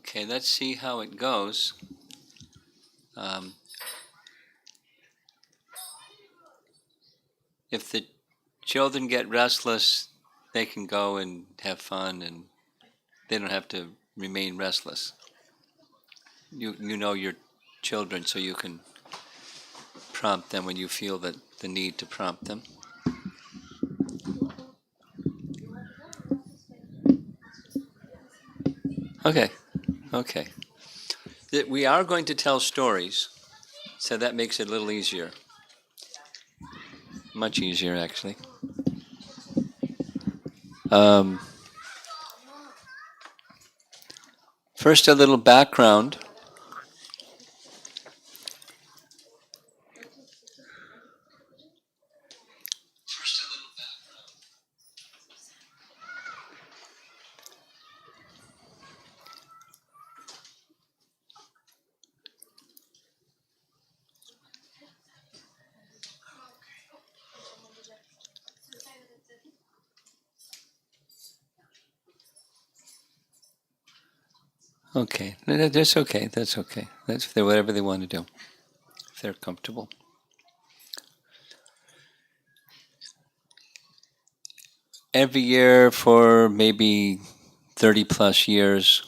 Okay, let's see how it goes. If the children get restless, they can go and have fun, and they don't have to remain restless. You know your children, so you can prompt them when you feel the need to prompt them. Okay, okay. We are going to tell stories, so that makes it a little easier. Much easier, actually. First, a little background. Okay, that's okay. That's okay. That's whatever they want to do, if they're comfortable. Every year for maybe 30 plus years,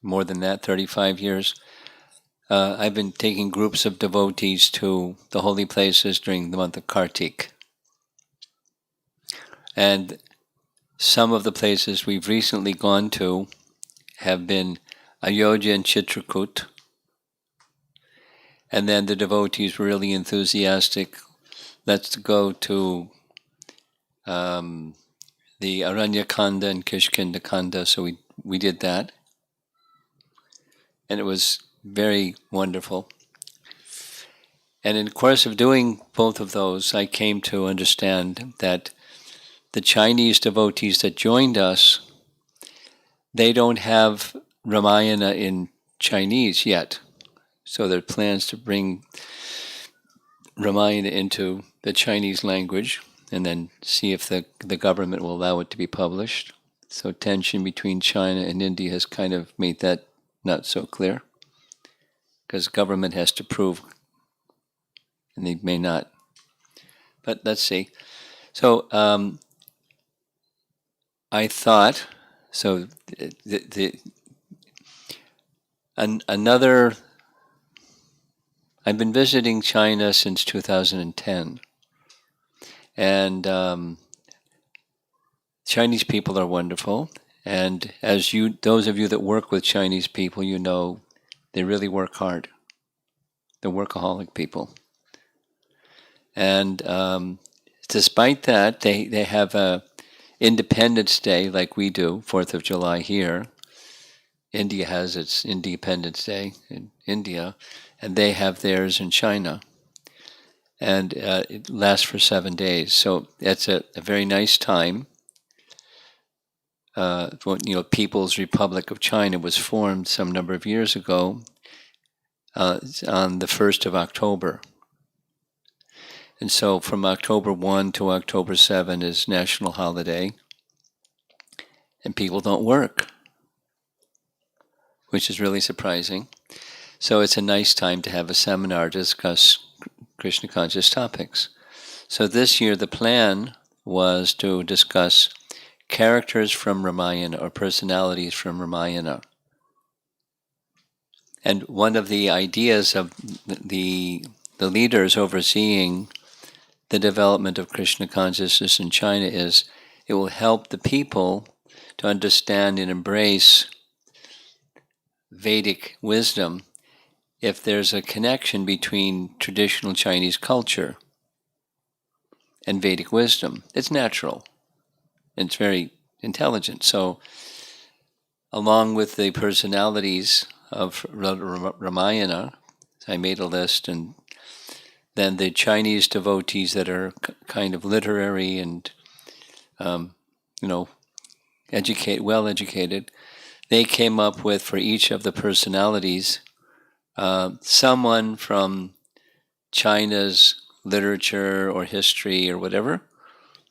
more than that, 35 years, I've been taking groups of devotees to the holy places during the month of Kartik. And some of the places we've recently gone to have been Ayodhya and Chitrakoot. And then the devotees were really enthusiastic. Let's go to the Aranyakanda and Kishkindakanda. So we did that. And it was very wonderful. And in the course of doing both of those, I came to understand that the Chinese devotees that joined us, they don't have Ramayana in Chinese yet. So there are plans to bring Ramayana into the Chinese language and then see if the government will allow it to be published. So tension between China and India has kind of made that not so clear, because government has to prove, and they may not. But let's see. So I thought, so another, I've been visiting China since 2010, and Chinese people are wonderful. And as those of you that work with Chinese people, you know they really work hard. They're workaholic people. And despite that, they have a Independence Day like we do, 4th of July here. India has its Independence Day in India, and they have theirs in China. And it lasts for 7 days. So it's a very nice time. People's Republic of China was formed some number of years ago on the 1st of October. And so from October 1 to October 7 is national holiday, and people don't work, which is really surprising. So it's a nice time to have a seminar to discuss Krishna conscious topics. So this year the plan was to discuss characters from Ramayana or personalities from Ramayana. And one of the ideas of the leaders overseeing the development of Krishna consciousness in China is it will help the people to understand and embrace Vedic wisdom if there's a connection between traditional Chinese culture and Vedic wisdom. It's natural. It's very intelligent. So, along with the personalities of Ramayana, I made a list, and then the Chinese devotees that are kind of literary and, well educated, they came up with, for each of the personalities, someone from China's literature or history or whatever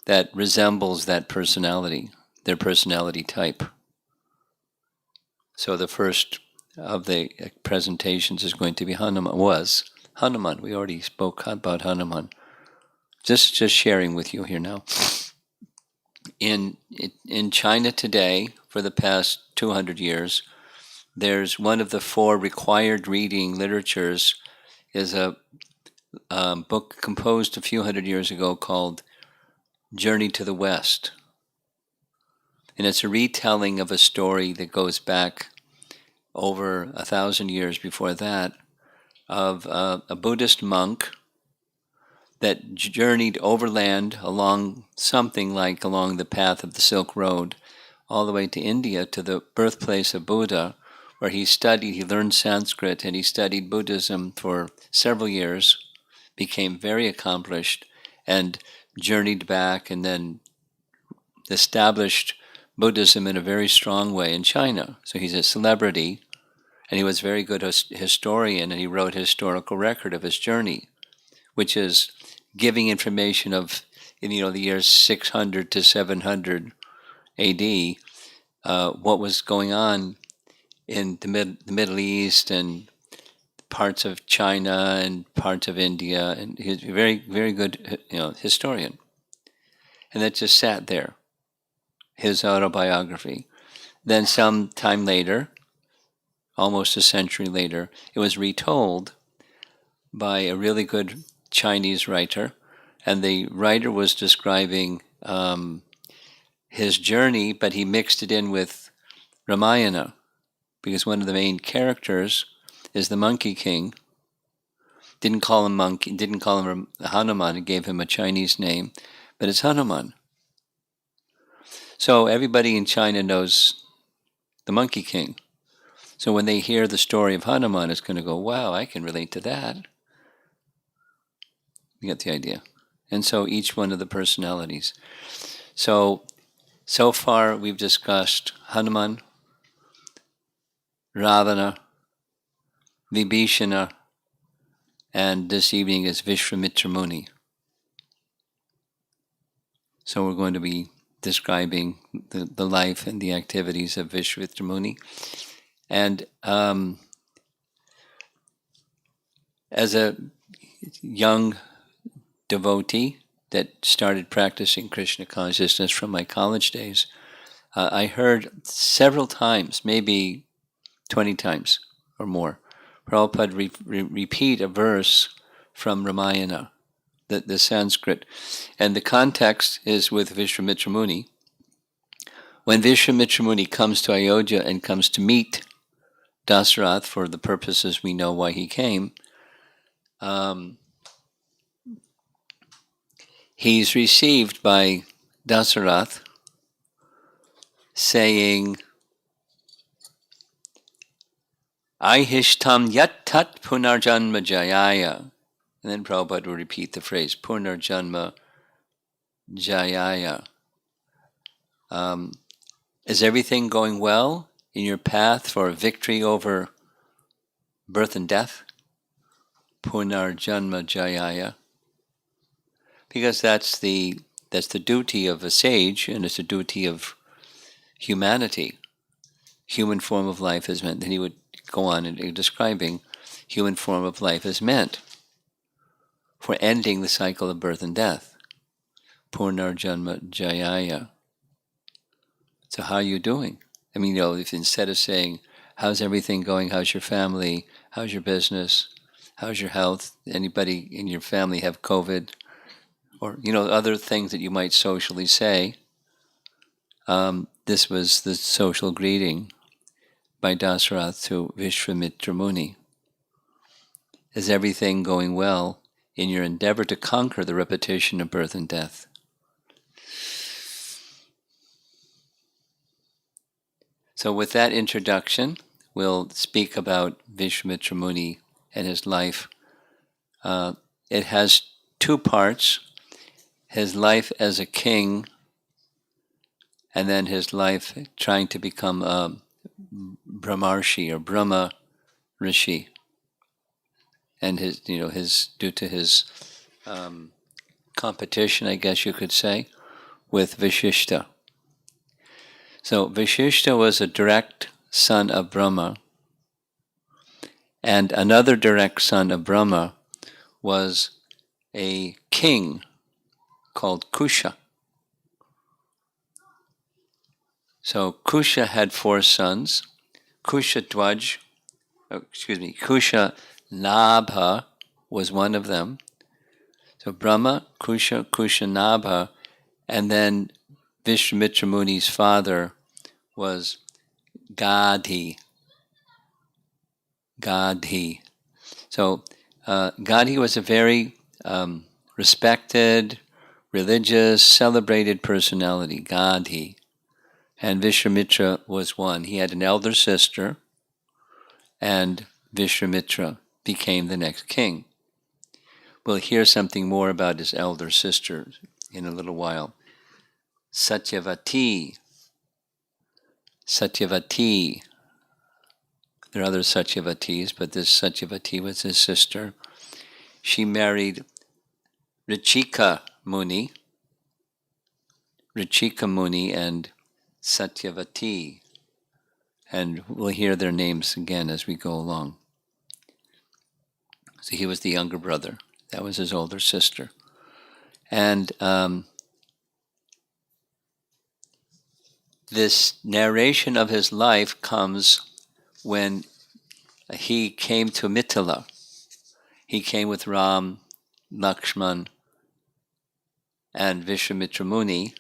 that resembles that personality, their personality type. So the first of the presentations is going to be Hanuman. We already spoke about Hanuman. Just sharing with you here now. In China today, for the past 200 years, there's one of the 4 required reading literatures is a book composed a few hundred years ago called Journey to the West. And it's a retelling of a story that goes back over 1,000 years before that of a Buddhist monk that journeyed overland along along the path of the Silk Road all the way to India, to the birthplace of Buddha, where he learned Sanskrit, and he studied Buddhism for several years, became very accomplished, and journeyed back and then established Buddhism in a very strong way in China. So he's a celebrity, and he was a very good historian, and he wrote a historical record of his journey, which is giving information of, in the years 600 to 700 AD, what was going on in the Middle East and parts of China and parts of India, and he's a very, very good historian. And that just sat there, his autobiography. Then some time later, almost a century later, it was retold by a really good Chinese writer, and the writer was describing his journey, but he mixed it in with Ramayana, because one of the main characters is the Monkey King. Didn't call him Monkey, didn't call him Hanuman, and gave him a Chinese name, but it's Hanuman. So everybody in China knows the Monkey King. So when they hear the story of Hanuman, it's going to go, wow, I can relate to that. You get the idea. And so each one of the personalities. So far we've discussed Hanuman, Ravana, Vibhishana, and this evening is Viswamitra Muni. So we're going to be describing the life and the activities of Viswamitra Muni. And as a young devotee that started practicing Krishna consciousness from my college days, I heard several times, maybe 20 times or more, Prabhupada repeat a verse from Ramayana, the Sanskrit. And the context is with Viswamitra Muni. When Viswamitra Muni comes to Ayodhya and comes to meet Dasarath for the purposes we know why he came, he's received by Dasarath saying, Ahishtam yat tat punarjanma jayaya. And then Prabhupada will repeat the phrase, punarjanma jayaya. Is everything going well in your path for victory over birth and death? Punarjanma jayaya. Because that's the duty of a sage, and it's the duty of humanity. Human form of life is meant. Then he would go on and describing human form of life is meant for ending the cycle of birth and death. Purnarjanma jayaya. So how are you doing? I mean, if instead of saying, how's everything going? How's your family? How's your business? How's your health? Anybody in your family have COVID? Or, other things that you might socially say. This was the social greeting by Dasarath to Viswamitra Muni. Is everything going well in your endeavor to conquer the repetition of birth and death? So with that introduction, we'll speak about Viswamitra Muni and his life. It has 2 parts. His life as a king, and then his life trying to become a Brahmarshi or Brahma Rishi, and his due to his competition, I guess you could say, with Vashishta. So Vashishta was a direct son of Brahma. And another direct son of Brahma was a king called Kusha. So Kusha had 4 sons. Kusha Nabha was one of them. So Brahma, Kusha, Nabha, and then Viswamitra Muni's father was Gadhi. So Gadhi was a very respected, religious, celebrated personality, Gadhi. And Viswamitra was one. He had an elder sister, and Viswamitra became the next king. We'll hear something more about his elder sister in a little while. Satyavati. There are other Satyavatis, but this Satyavati was his sister. She married Richika Muni and Satyavati. And we'll hear their names again as we go along. So he was the younger brother. That was his older sister. And this narration of his life comes when he came to Mithila. He came with Ram, Lakshman, and Viswamitra Muni.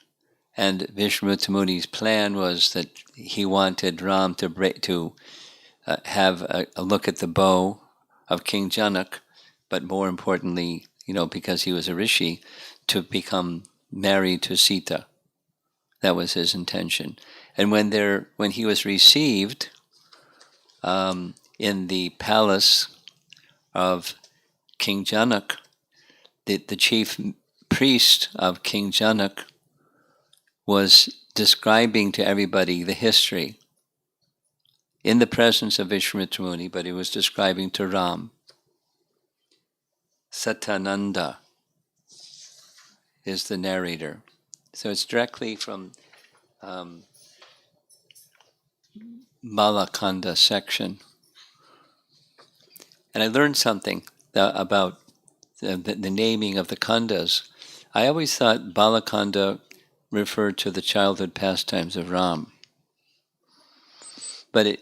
And Viswamitra Muni's plan was that he wanted Ram to have a look at the bow of King Janak, but more importantly, because he was a rishi, to become married to Sita. That was his intention. And when he was received in the palace of King Janak, the chief priest of King Janak was describing to everybody the history in the presence of Viswamitra Muni, but he was describing to Ram. Satananda is the narrator. So it's directly from Balakanda section. And I learned something about the naming of the kandas. I always thought Balakanda referred to the childhood pastimes of Ram. But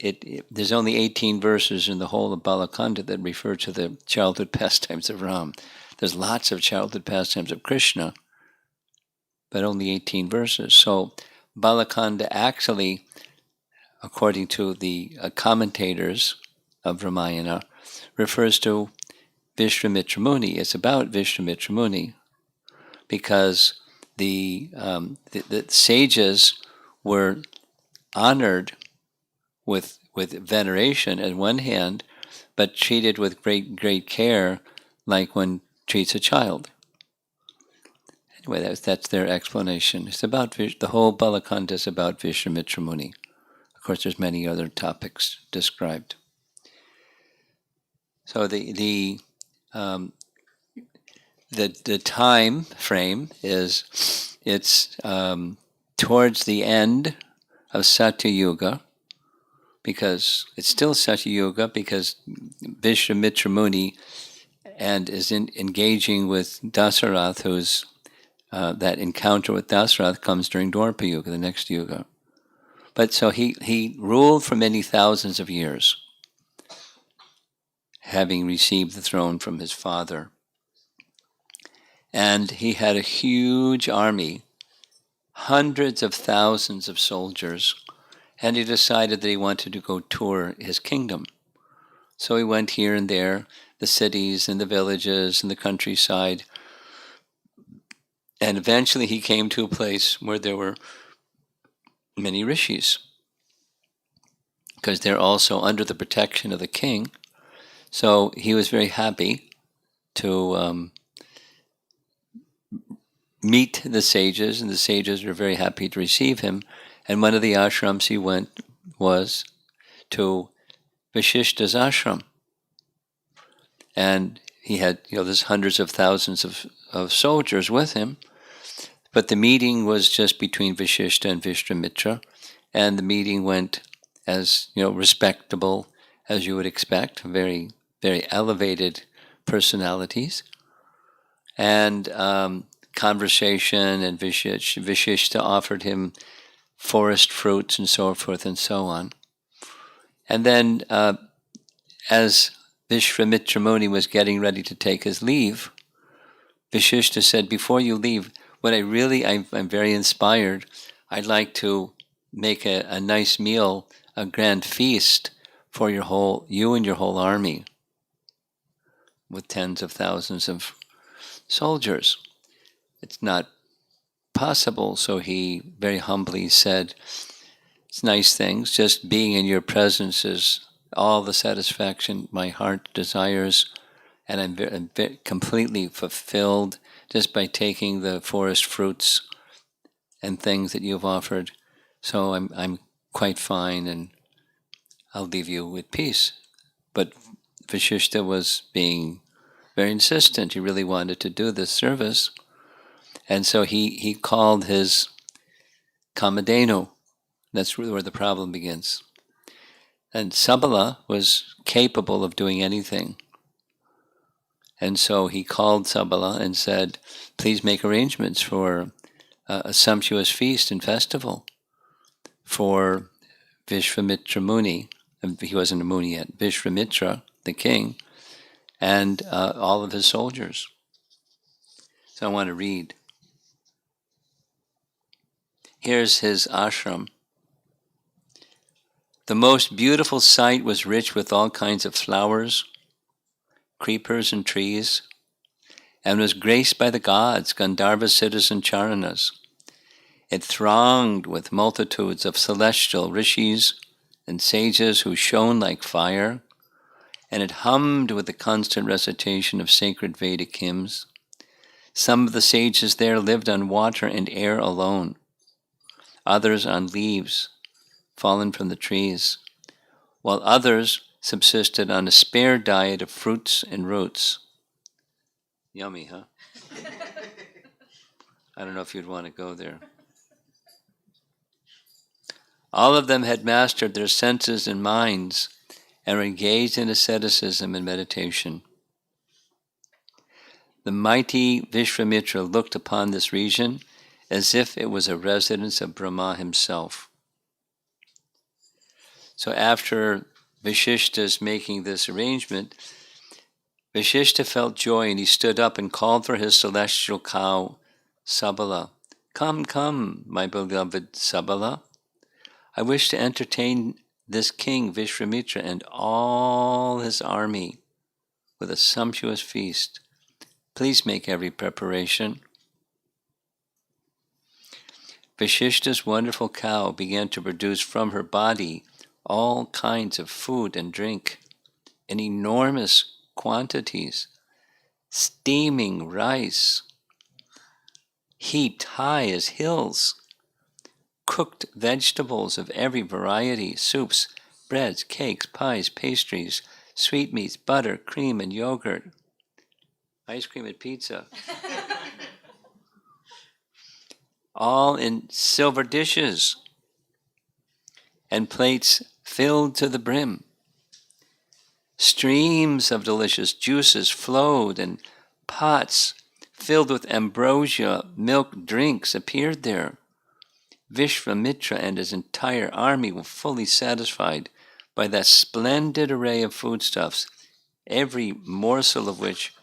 there's only 18 verses in the whole of Balakanda that refer to the childhood pastimes of Ram. There's lots of childhood pastimes of Krishna, but only 18 verses. So Balakanda actually, according to the commentators of Ramayana, refers to Viswamitra Muni. It's about Viswamitra Muni because the sages were honored with veneration at one hand, but treated with great care, like one treats a child. Anyway, that's their explanation. It's about the whole Balakanda is about Viswamitra Muni. Of course, there's many other topics described. So the time frame is it's towards the end of Satya Yuga, because it's still Satya Yuga, because Viswamitra Muni and is engaging with Dasarath, who's that encounter with Dasarath comes during Dwapara Yuga, the next Yuga. But so he ruled for many thousands of years, having received the throne from his father. And he had a huge army, hundreds of thousands of soldiers, and he decided that he wanted to go tour his kingdom. So he went here and there, the cities and the villages and the countryside, and eventually he came to a place where there were many rishis, because they're also under the protection of the king. So he was very happy to meet the sages, and the sages were very happy to receive him. And one of the ashrams he went was to Vashishta's ashram. And he had, there's hundreds of thousands of soldiers with him. But the meeting was just between Vashishta and Viswamitra, and the meeting went as respectable as you would expect, very, very elevated personalities, and conversation, and Vishishta offered him forest fruits and so forth and so on. And then as Viswamitra Muni was getting ready to take his leave, Vishishta said, before you leave, I'm very inspired. I'd like to make a nice meal, a grand feast for you and your whole army, with tens of thousands of soldiers. It's not possible, so he very humbly said, it's nice things, just being in your presence is all the satisfaction my heart desires, and I'm completely fulfilled just by taking the forest fruits and things that you've offered. So I'm quite fine, and I'll leave you with peace. But Vashishta was being very insistent. He really wanted to do this service. And so he called his Kamadhenu. That's where the problem begins. And Sabala was capable of doing anything. And so he called Sabala and said, please make arrangements for a sumptuous feast and festival for Viswamitra Muni. He wasn't a Muni yet. Viswamitra, the king, and all of his soldiers. So I want to read. Here's his ashram. The most beautiful site was rich with all kinds of flowers, creepers and trees, and was graced by the gods, Gandharva, Siddhas, and Charanas. It thronged with multitudes of celestial rishis and sages who shone like fire, and it hummed with the constant recitation of sacred Vedic hymns. Some of the sages there lived on water and air alone, others on leaves fallen from the trees, while others subsisted on a spare diet of fruits and roots. Yummy, huh? I don't know if you'd want to go there. All of them had mastered their senses and minds and were engaged in asceticism and meditation. The mighty Viswamitra looked upon this region as if it was a residence of Brahma himself. So after Vashishta's making this arrangement, Vashishta felt joy, and he stood up and called for his celestial cow, Sabala. Come, come, my beloved Sabala. I wish to entertain this king Viswamitra and all his army with a sumptuous feast. Please make every preparation. Vashishta's wonderful cow began to produce from her body all kinds of food and drink in enormous quantities, steaming rice, heaped high as hills, cooked vegetables of every variety, soups, breads, cakes, pies, pastries, sweetmeats, butter, cream, and yogurt, ice cream and pizza, all in silver dishes and plates filled to the brim. Streams of delicious juices flowed, and pots filled with ambrosia milk drinks appeared there. Viswamitra and his entire army were fully satisfied by that splendid array of foodstuffs, every morsel of which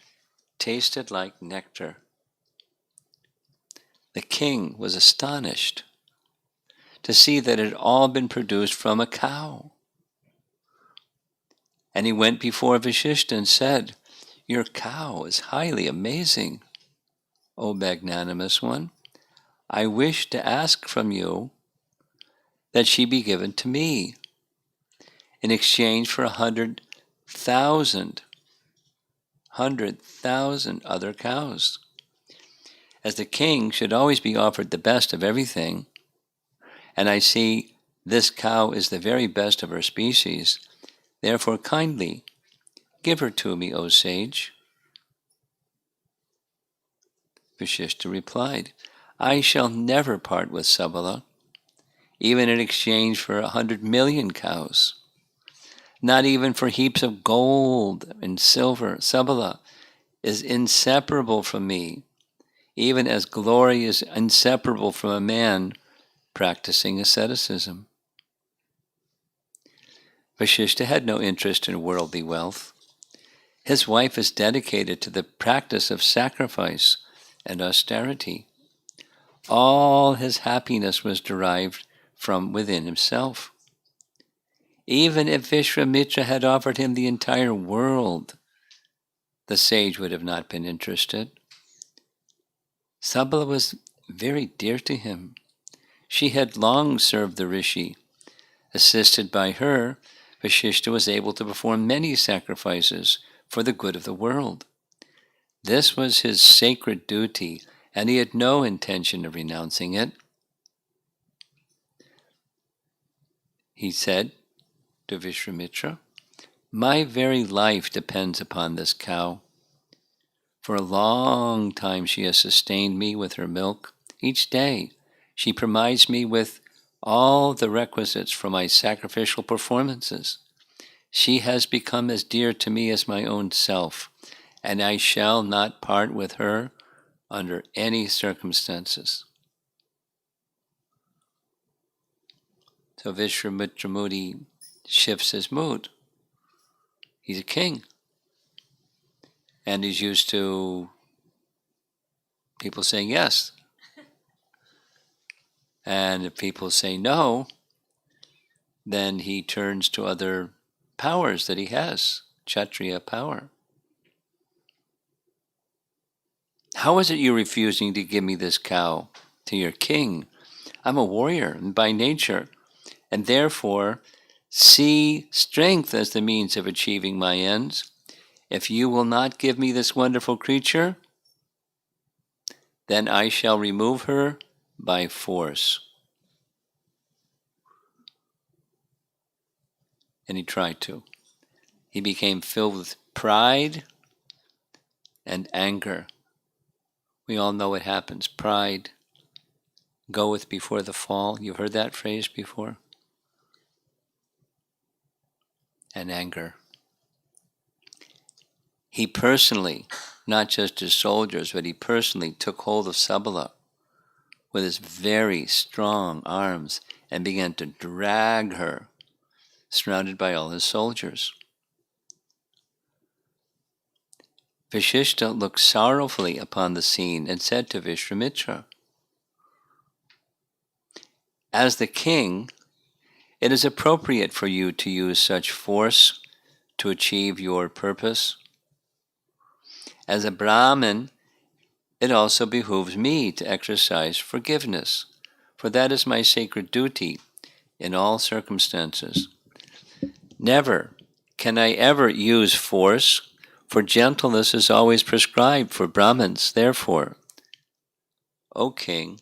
tasted like nectar. The king was astonished to see that it had all been produced from a cow. And he went before Vashishta and said, your cow is highly amazing, O magnanimous one. I wish to ask from you that she be given to me in exchange for 100,000 other cows. As the king should always be offered the best of everything, and I see this cow is the very best of her species, therefore kindly give her to me, O sage. Vashishta replied, I shall never part with Sabala. even in exchange for 100 million cows. Not even for heaps of gold and silver. Sabala is inseparable from me, even as glory is inseparable from a man practicing asceticism. Vasishtha had no interest in worldly wealth. His wife is dedicated to the practice of sacrifice and austerity. All his happiness was derived from within himself. Even if Viswamitra had offered him the entire world, the sage would have not been interested. Sabala was very dear to him. She had long served the rishi. Assisted by her, Vasishtha was able to perform many sacrifices for the good of the world. This was his sacred duty, and he had no intention of renouncing it. He said to Viswamitra, "My very life depends upon this cow. For a long time she has sustained me with her milk. Each day she provides me with all the requisites for my sacrificial performances. She has become as dear to me as my own self, and I shall not part with her under any circumstances." So Viswamitra Muni shifts his mood. He's a king. And he's used to people saying yes. And if people say no, then he turns to other powers that he has, Kshatriya power. "How is it you're refusing to give me this cow to your king? I'm a warrior by nature, and therefore see strength as the means of achieving my ends. If you will not give me this wonderful creature, then I shall remove her by force." And he tried to. He became filled with pride and anger. We all know what happens. Pride goeth before the fall. You've heard that phrase before? And anger. He personally, not just his soldiers, but he personally took hold of Sabala with his very strong arms and began to drag her, surrounded by all his soldiers. Vasishtha looked sorrowfully upon the scene and said to Viswamitra, "As the king, it is appropriate for you to use such force to achieve your purpose. As a Brahmin, it also behooves me to exercise forgiveness, for that is my sacred duty in all circumstances. Never can I ever use force, for gentleness is always prescribed for Brahmins. Therefore, O king,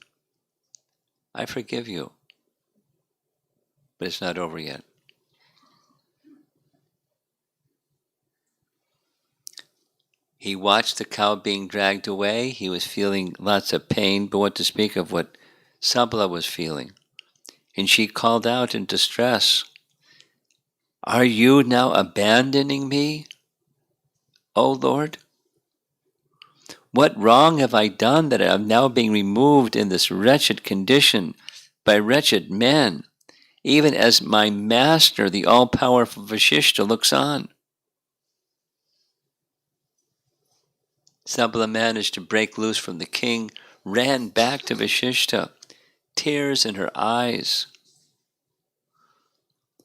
I forgive you." But it's not over yet. He watched the cow being dragged away. He was feeling lots of pain, but what to speak of what Sabala was feeling. And she called out in distress, "Are you now abandoning me, O Lord? What wrong have I done that I am now being removed in this wretched condition by wretched men, even as my master, the all-powerful Vasishtha, looks on?" Sabala managed to break loose from the king, ran back to Vasishtha, tears in her eyes.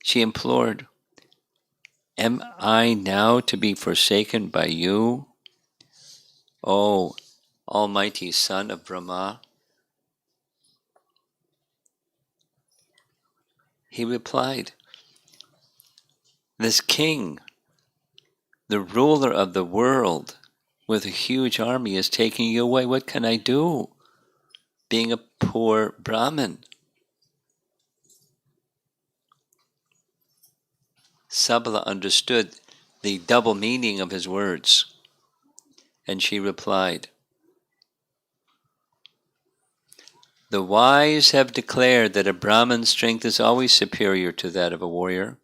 She implored, "Am I now to be forsaken by you, O almighty son of Brahma?" He replied, "This king, the ruler of the world, with a huge army is taking you away. What can I do, being a poor Brahmin?" Sabala understood the double meaning of his words, and she replied, The wise have declared that a Brahman's strength is always superior to that of a warrior.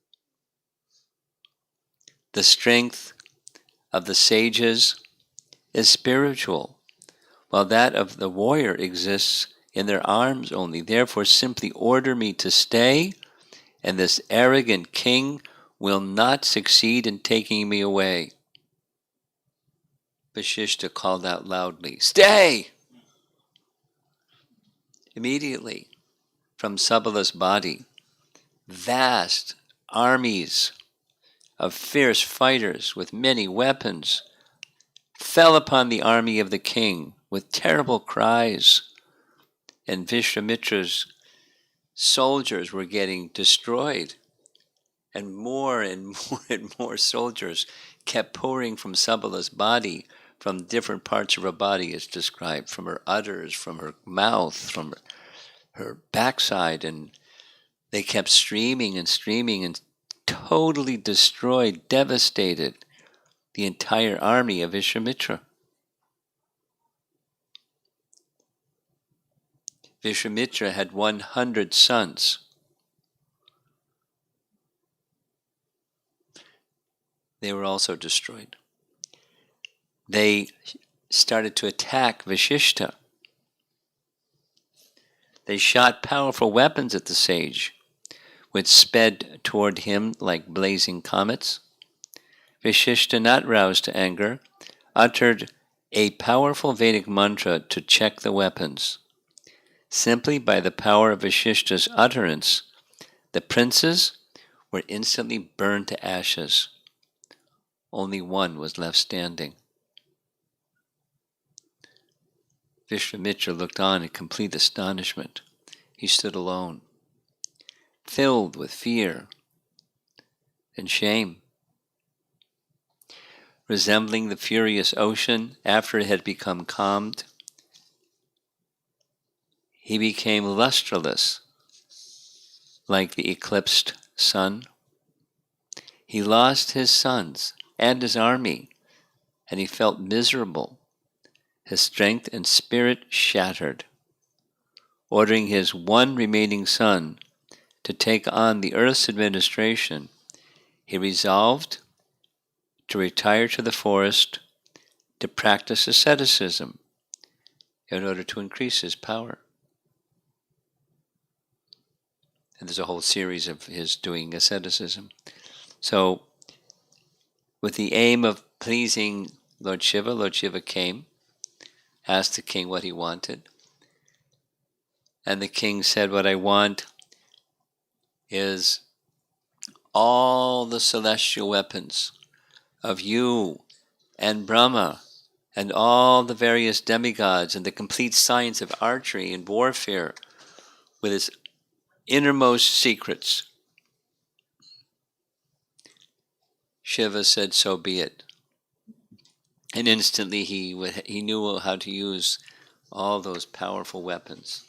The strength of the sages is spiritual, while that of the warrior exists in their arms only. Therefore, simply order me to stay, and this arrogant king will not succeed in taking me away. Vasishta called out loudly, "Stay!" Immediately, from Sabala's body, vast armies of fierce fighters with many weapons fell upon the army of the king with terrible cries, and Viswamitra's soldiers were getting destroyed, and more and more soldiers kept pouring from Sabala's body, from different parts of her body as described, from her udders, from her mouth, from her backside, and they kept streaming and totally destroyed, devastated the entire army of Viswamitra. Viswamitra had 100 sons. They were also destroyed. They started to attack Vasishta. They shot powerful weapons at the sage, which sped toward him like blazing comets. Vasishta, not roused to anger, uttered a powerful Vedic mantra to check the weapons. Simply by the power of Vasishta's utterance, the princes were instantly burned to ashes. Only one was left standing. Viswamitra looked on in complete astonishment. He stood alone, filled with fear and shame. Resembling the furious ocean after it had become calmed, he became lustreless, like the eclipsed sun. He lost his sons and his army, and he felt miserable, his strength and spirit shattered. Ordering his one remaining son to take on the earth's administration, he resolved to retire to the forest to practice asceticism in order to increase his power. And there's a whole series of his doing asceticism. So, with the aim of pleasing Lord Shiva came, asked the king what he wanted. And the king said, "What I want is all the celestial weapons of you and Brahma and all the various demigods and the complete science of archery and warfare with its innermost secrets." Shiva said, "So be it." And instantly he knew how to use all those powerful weapons.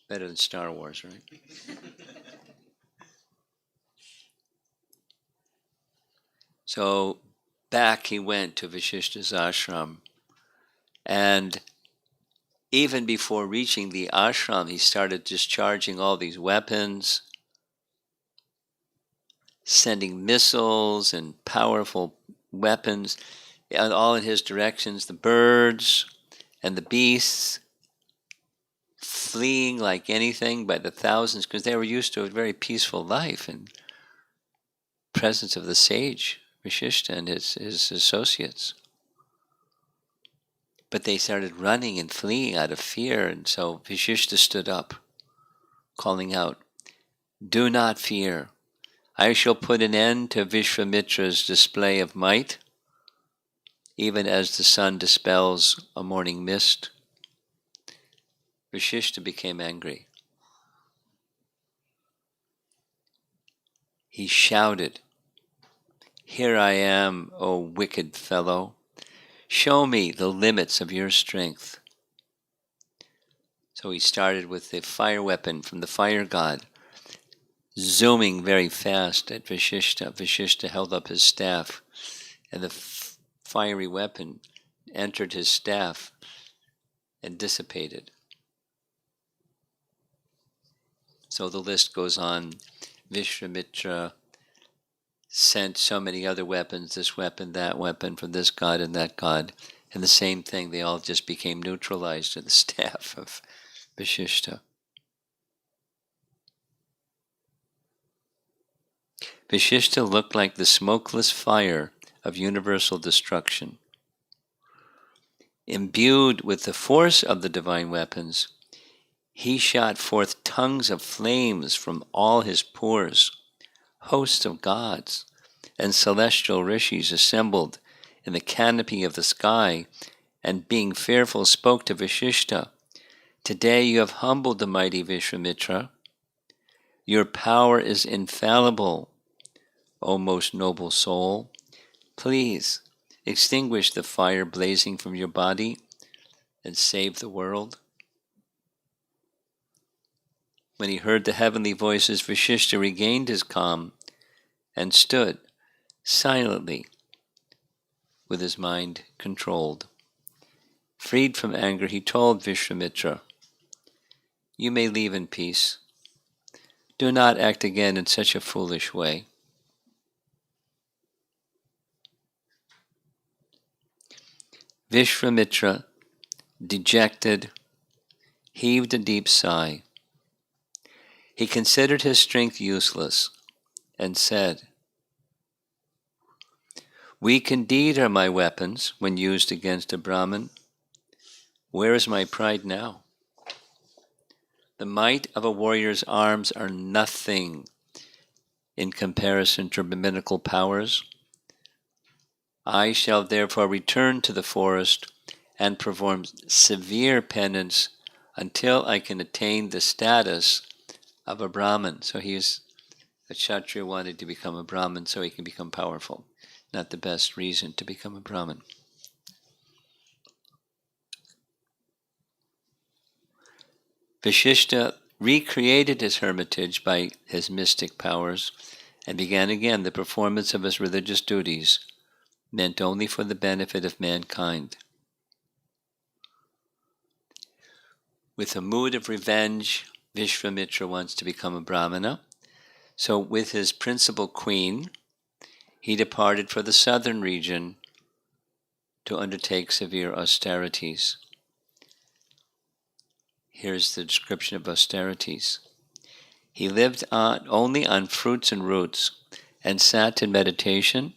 Better than Star Wars, right? So back he went to Vasishta's ashram. And even before reaching the ashram, he started discharging all these weapons, sending missiles and powerful weapons all in his directions. The birds and the beasts fleeing like anything by the thousands, because they were used to a very peaceful life in presence of the sage, Vasishta, and his associates. But they started running and fleeing out of fear, and so Vasishta stood up, calling out, "Do not fear. I shall put an end to Viswamitra's display of might, even as the sun dispels a morning mist." Vasishta became angry. He shouted, "Here I am, O wicked fellow. Show me the limits of your strength." So he started with the fire weapon from the fire god, zooming very fast at Vasishta. Vasishta held up his staff, and the fiery weapon entered his staff and dissipated. So the list goes on. Viswamitra sent so many other weapons, this weapon, that weapon, from this god and that god. And the same thing, they all just became neutralized to the staff of Vashishta. Vashishta looked like the smokeless fire of universal destruction. Imbued with the force of the divine weapons, he shot forth tongues of flames from all his pores. Hosts of gods and celestial rishis assembled in the canopy of the sky, and being fearful spoke to Vashishta, "Today you have humbled the mighty Viswamitra. Your power is infallible, O most noble soul. Please extinguish the fire blazing from your body and save the world." When he heard the heavenly voices, Vashishta regained his calm and stood silently with his mind controlled. Freed from anger, he told Viswamitra, "You may leave in peace. Do not act again in such a foolish way." Viswamitra, dejected, heaved a deep sigh. He considered his strength useless and said, "Weak indeed are my weapons when used against a Brahmin. Where is my pride now? The might of a warrior's arms are nothing in comparison to rabbinical powers. I shall therefore return to the forest and perform severe penance until I can attain the status of a Brahmin." So he's a Kshatriya, wanted to become a Brahmin so he can become powerful. Not the best reason to become a Brahmin. Vashishta recreated his hermitage by his mystic powers and began again the performance of his religious duties, meant only for the benefit of mankind. With a mood of revenge, Viswamitra wants to become a Brahmana. So with his principal queen, he departed for the southern region to undertake severe austerities. Here's the description of austerities. He lived only on fruits and roots and sat in meditation,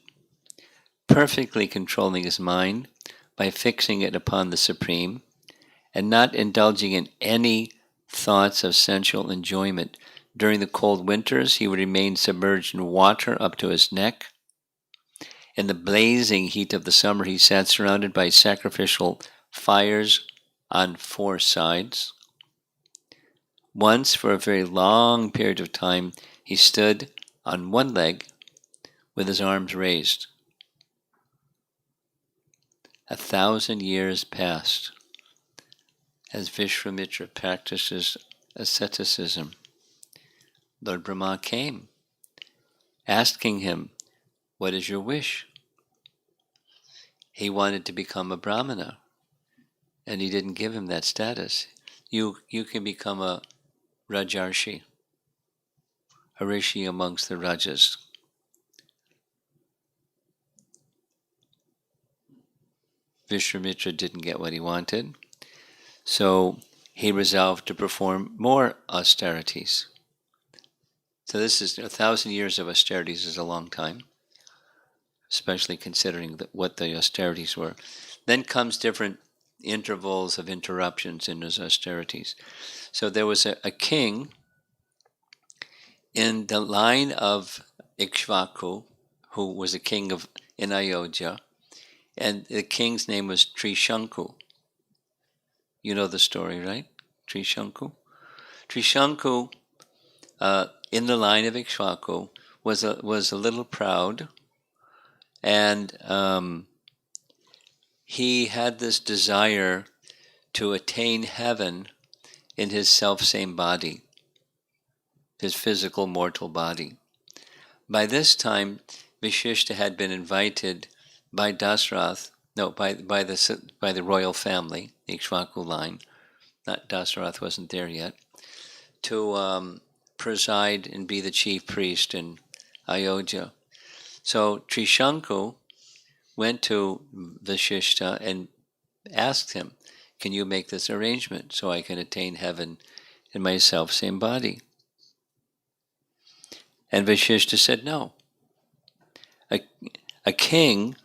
perfectly controlling his mind by fixing it upon the Supreme and not indulging in any thoughts of sensual enjoyment. During the cold winters, he would remain submerged in water up to his neck. In the blazing heat of the summer, he sat surrounded by sacrificial fires on 4 sides. Once, for a very long period of time, he stood on one leg with his arms raised. 1,000 years passed as Viswamitra practices asceticism. Lord Brahma came, asking him, "What is your wish?" He wanted to become a Brahmana, and he didn't give him that status. You can become a Rajarshi, a rishi amongst the Rajas. Viswamitra didn't get what he wanted, so he resolved to perform more austerities. So this is 1,000 years of austerities is a long time, especially considering what the austerities were. Then comes different intervals of interruptions in those austerities. So there was a king in the line of Ikshvaku, who was a king in Ayodhya, and the king's name was Trishanku. You know the story, right? Trishanku. Trishanku, in the line of Ikshvaku, was a little proud, and he had this desire to attain heaven in his self-same body, his physical mortal body. By this time, Vashishta had been invited by Dasrath, no, by the royal family, the Ikshvaku line. Not Dasrath wasn't there yet, to preside and be the chief priest in Ayodhya. So Trishanku went to Vashishta and asked him, can you make this arrangement so I can attain heaven in my self-same body? And Vashishta said no. A king,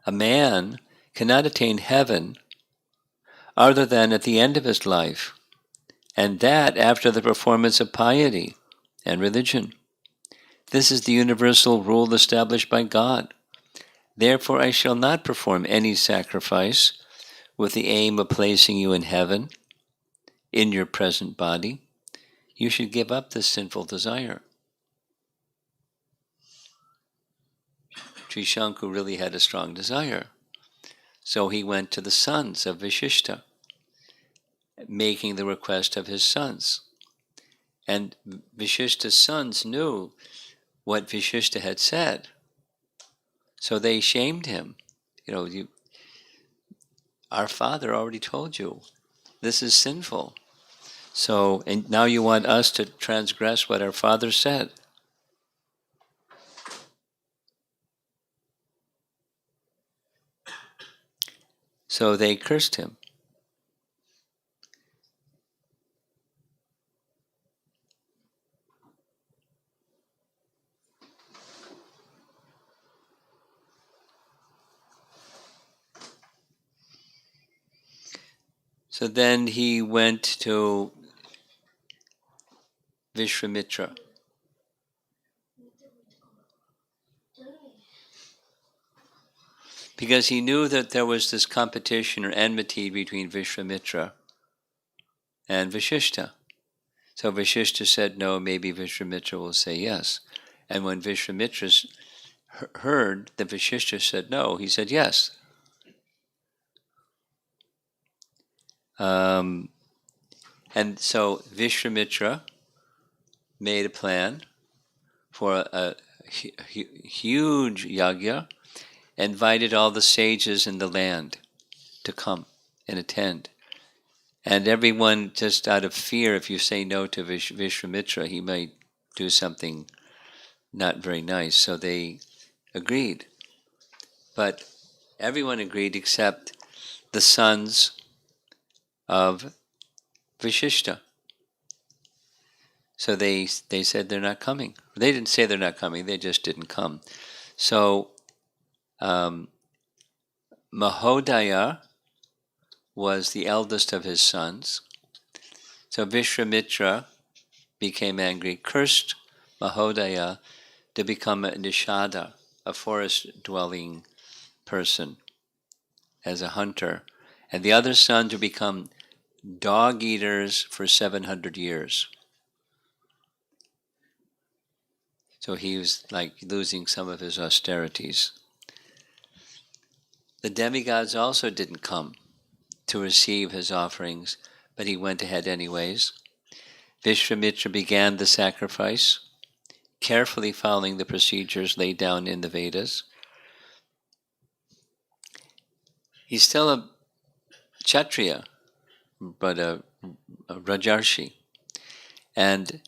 a man, cannot attain heaven other than at the end of his life, and that after the performance of piety and religion. This is the universal rule established by God. Therefore I shall not perform any sacrifice with the aim of placing you in heaven, in your present body. You should give up this sinful desire. Trishanku really had a strong desire. So he went to the sons of Vashishta, making the request of his sons. And Vashishta's sons knew what Vashishta had said. So they shamed him. Our father already told you, this is sinful. So, and now you want us to transgress what our father said. So they cursed him. So then he went to Viswamitra. Because he knew that there was this competition or enmity between Viswamitra and Vashishta. So Vashishta said no, maybe Viswamitra will say yes. And when Viswamitra heard that Vashishta said no, he said yes. And so Viswamitra made a plan for a huge yagya, invited all the sages in the land to come and attend. And everyone, just out of fear, if you say no to Viswamitra, he might do something not very nice. So they agreed. But everyone agreed except the sons of Vashishta. So they said they're not coming. They didn't say they're not coming, they just didn't come. So Mahodaya was the eldest of his sons. So Viswamitra became angry, cursed Mahodaya to become a nishada, a forest-dwelling person, as a hunter. And the other son to become dog-eaters for 700 years. So he was like losing some of his austerities. The demigods also didn't come to receive his offerings, but he went ahead anyways. Viswamitra began the sacrifice, carefully following the procedures laid down in the Vedas. He's still a Kshatriya, but a Rajarshi. And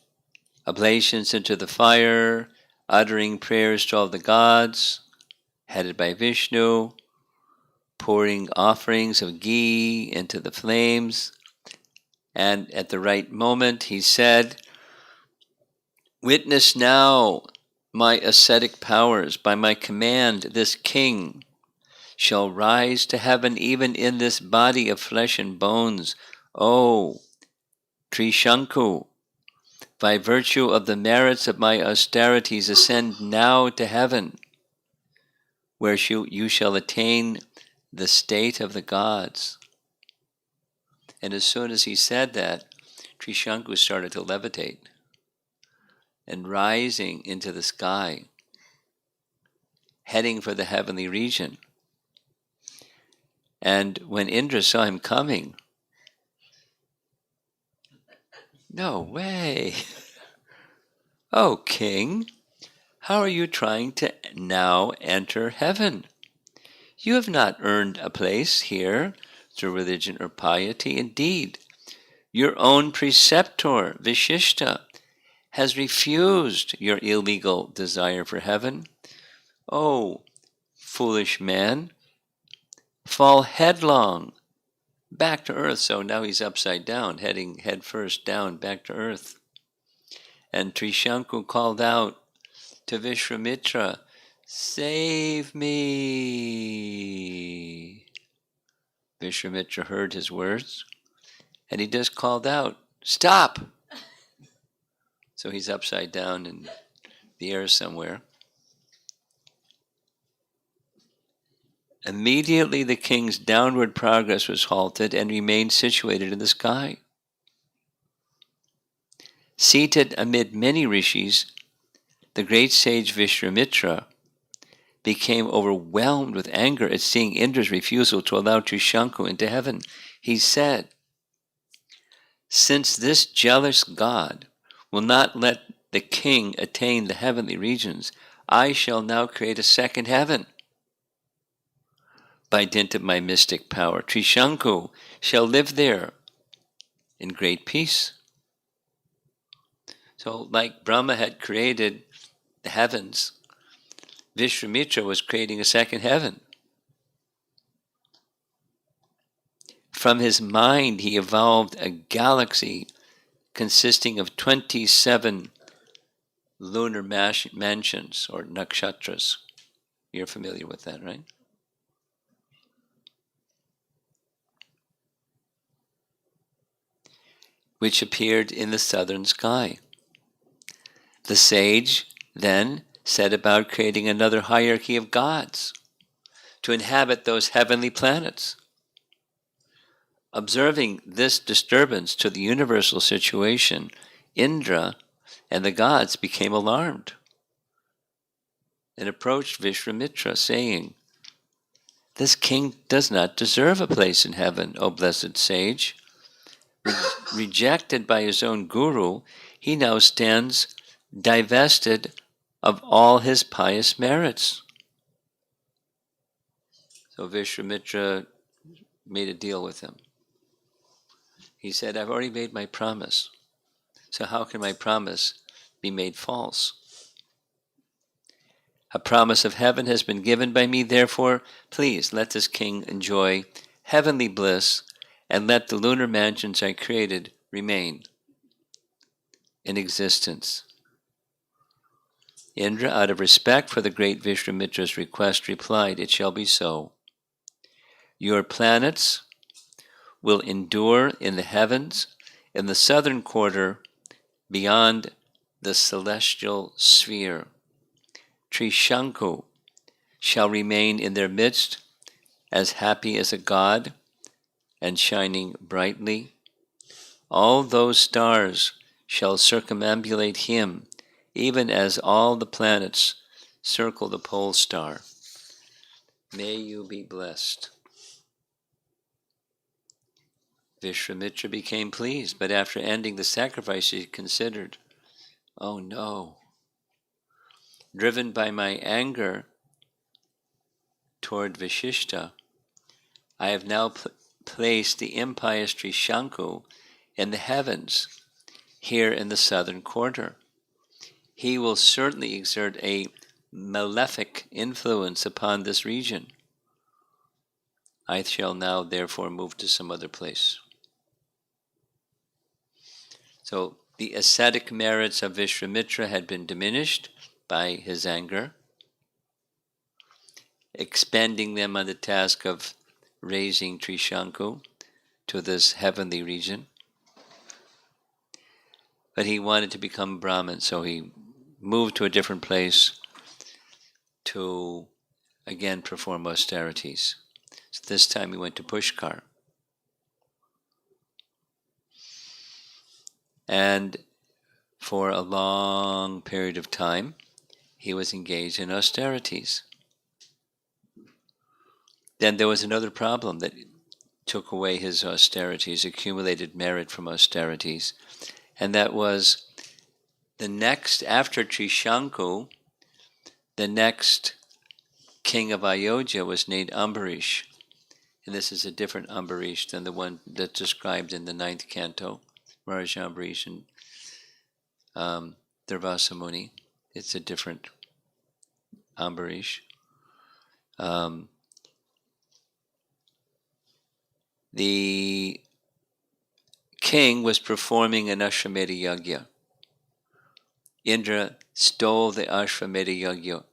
oblations into the fire, uttering prayers to all the gods, headed by Vishnu, pouring offerings of ghee into the flames. And at the right moment he said, "Witness now my ascetic powers. By my command this king shall rise to heaven even in this body of flesh and bones. O Trishanku, by virtue of the merits of my austerities, ascend now to heaven, where you shall attain the state of the gods." And as soon as he said that, Trishanku started to levitate and rising into the sky, heading for the heavenly region. And when Indra saw him coming, "No way! Oh, king, how are you trying to now enter heaven? You have not earned a place here through religion or piety. Indeed, your own preceptor, Vashishta, has refused your illegal desire for heaven. Oh, foolish man, fall headlong back to earth. So now he's upside down, heading head first down back to earth. And Trishanku called out to Viswamitra, "Save me!" Viswamitra heard his words, and he just called out, "Stop!" So he's upside down in the air somewhere. Immediately the king's downward progress was halted and remained situated in the sky. Seated amid many rishis, the great sage Viswamitra became overwhelmed with anger at seeing Indra's refusal to allow Trishanku into heaven. He said, "Since this jealous god will not let the king attain the heavenly regions, I shall now create a second heaven. By dint of my mystic power, Trishanku shall live there in great peace." So, like Brahma had created the heavens, Viswamitra was creating a second heaven. From his mind, he evolved a galaxy consisting of 27 lunar mansions or nakshatras. You're familiar with that, right? Which appeared in the southern sky. The sage then set about creating another hierarchy of gods to inhabit those heavenly planets. Observing this disturbance to the universal situation, Indra and the gods became alarmed and approached Viswamitra, saying, "This king does not deserve a place in heaven, O blessed sage. Rejected by his own guru, he now stands divested of all his pious merits." So Viswamitra made a deal with him. He said, "I've already made my promise. So how can my promise be made false? A promise of heaven has been given by me, therefore, please let this king enjoy heavenly bliss and let the lunar mansions I created remain in existence." Indra, out of respect for the great Viswamitra's request, replied, "It shall be so. Your planets will endure in the heavens in the southern quarter beyond the celestial sphere. Trishanku shall remain in their midst as happy as a god and shining brightly. All those stars shall circumambulate him, even as all the planets circle the pole star. May you be blessed." Viswamitra became pleased, but after ending the sacrifice, he considered, "Oh no, driven by my anger toward Vashishta, I have now placed the impious Trishanku in the heavens, here in the southern quarter. He will certainly exert a malefic influence upon this region. I shall now therefore move to some other place." So the ascetic merits of Viswamitra had been diminished by his anger, expending them on the task of raising Trishanku to this heavenly region. But he wanted to become Brahmin, so he moved to a different place to again perform austerities. So this time he went to Pushkar. And for a long period of time, he was engaged in austerities. Then there was another problem that took away his austerities, accumulated merit from austerities, and that was the next, after Trishanku, the next king of Ayodhya was named Ambarish. And this is a different Ambarish than the one that's described in the 9th canto, Maharaja Ambarish. And Durvasa Muni. It's a different Ambarish. The king was performing an Ashwamedha Yagya. Indra stole the Ashwamedha Yagya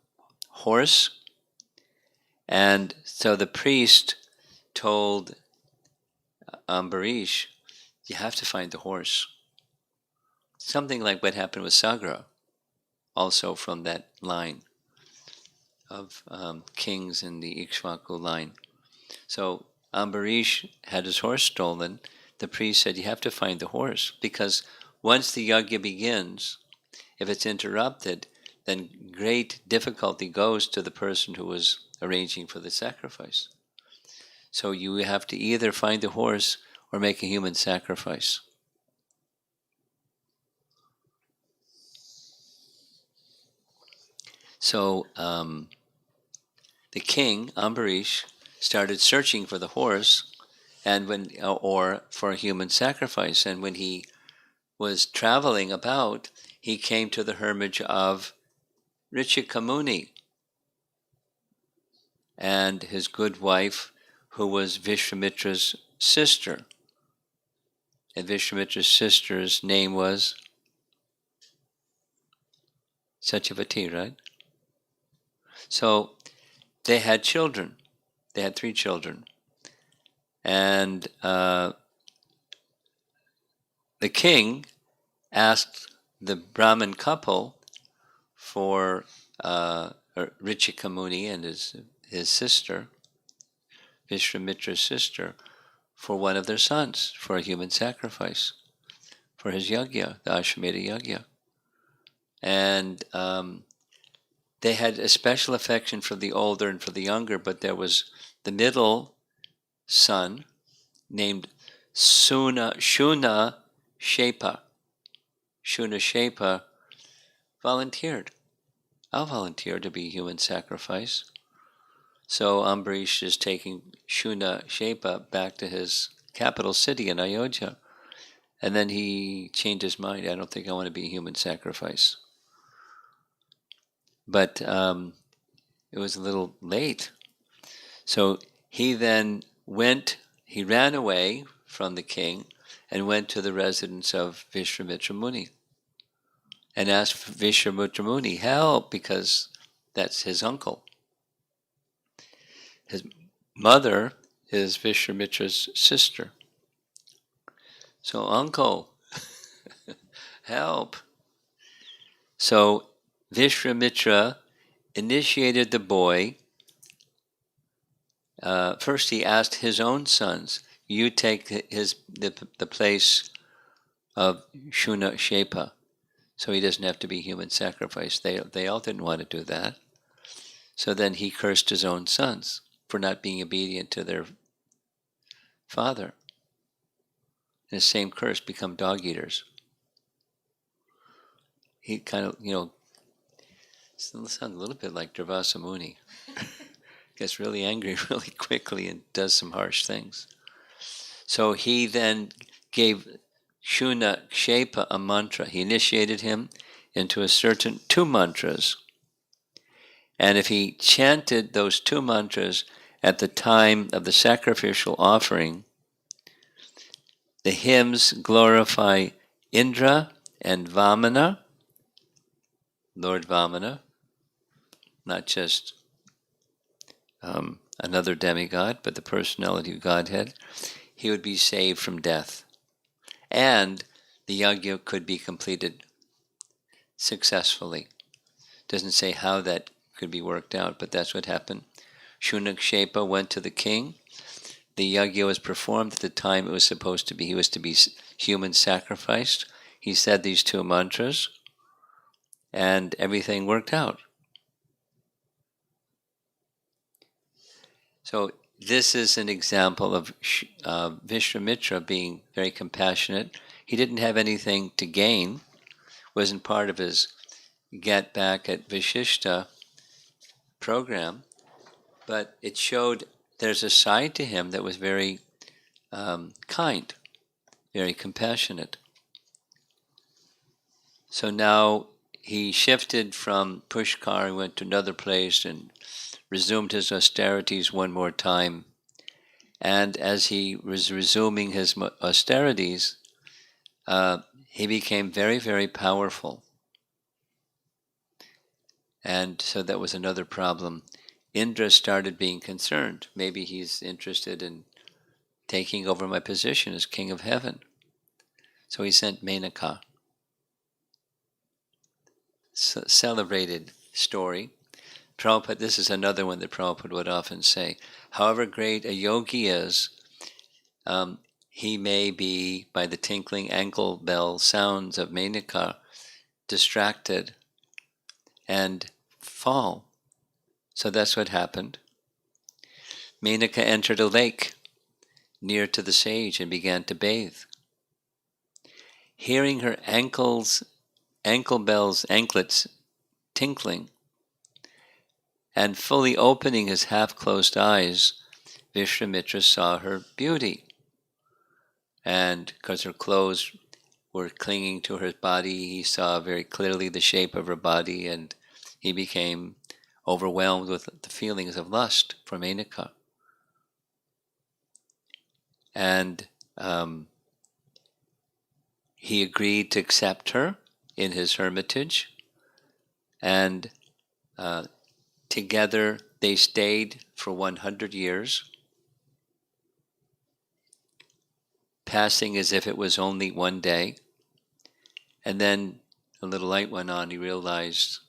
horse, and so the priest told Ambarish, you have to find the horse. Something like what happened with Sagra, also from that line of kings in the Ikshvaku line. So Ambarish had his horse stolen. The priest said, you have to find the horse, because once the yagya begins, if it's interrupted, then great difficulty goes to the person who was arranging for the sacrifice. So you have to either find the horse or make a human sacrifice. So the king, Ambarish, started searching for the horse, and or for a human sacrifice. And when he was traveling about, he came to the hermitage of Rishika Muni and his good wife, who was Viswamitra's sister. And Viswamitra's sister's name was Satyavati, right? So they had children. They had 3 children. And the king asked the Brahmin couple for Rishika Muni and his sister, Viswamitra's sister, for one of their sons, for a human sacrifice, for his yagya, the Ashwamedha yagya. And they had a special affection for the older and for the younger, but there was the middle son named Shuna Shepa. Shuna Shepa volunteered. I'll volunteer to be human sacrifice. So Ambarish is taking Shuna Shepa back to his capital city in Ayodhya. And then he changed his mind. I don't think I want to be a human sacrifice. But it was a little late. So he then he ran away from the king and went to the residence of Viswamitra Muni and asked Viswamitra Muni help, because that's his uncle. His mother is Viswamitra's sister. So, uncle, help. So Viswamitra initiated the boy. First he asked his own sons, you take the place of Shuna Shepa, so he doesn't have to be human sacrifice. They all didn't want to do that. So then he cursed his own sons for not being obedient to their father. And the same curse, become dog eaters. He kind of, sounds a little bit like Durvasa Muni. Gets really angry really quickly and does some harsh things. So he then gave Shuna Shepa a mantra. He initiated him into a certain 2 mantras. And if he chanted those 2 mantras at the time of the sacrificial offering, the hymns glorify Indra and Vamana, Lord Vamana, not just another demigod, but the personality of Godhead. He would be saved from death. And the yagya could be completed successfully. Doesn't say how that could be worked out, but that's what happened. Shunakshepa went to the king. The yagya was performed at the time it was supposed to be. He was to be human sacrificed. He said these 2 mantras, and everything worked out. So this is an example of Viswamitra being very compassionate. He didn't have anything to gain. Wasn't part of his get back at Vishishta program, but it showed there's a side to him that was very kind, very compassionate. So now he shifted from Pushkar and went to another place and resumed his austerities one more time. And as he was resuming his austerities, he became very, very powerful. And so that was another problem. Indra started being concerned. Maybe he's interested in taking over my position as king of heaven. So he sent Menaka. Celebrated story. Prabhupada, this is another one that Prabhupada would often say. However great a yogi is, he may be, by the tinkling ankle bell sounds of Menaka, distracted and fall. So that's what happened. Menaka entered a lake near to the sage and began to bathe. Hearing her ankle bells, anklets tinkling, and fully opening his half-closed eyes, Viswamitra saw her beauty. And because her clothes were clinging to her body, he saw very clearly the shape of her body, and he became overwhelmed with the feelings of lust for Menaka. And he agreed to accept her in his hermitage, and together they stayed for 100 years, passing as if it was only one day. And then a little light went on. He realized,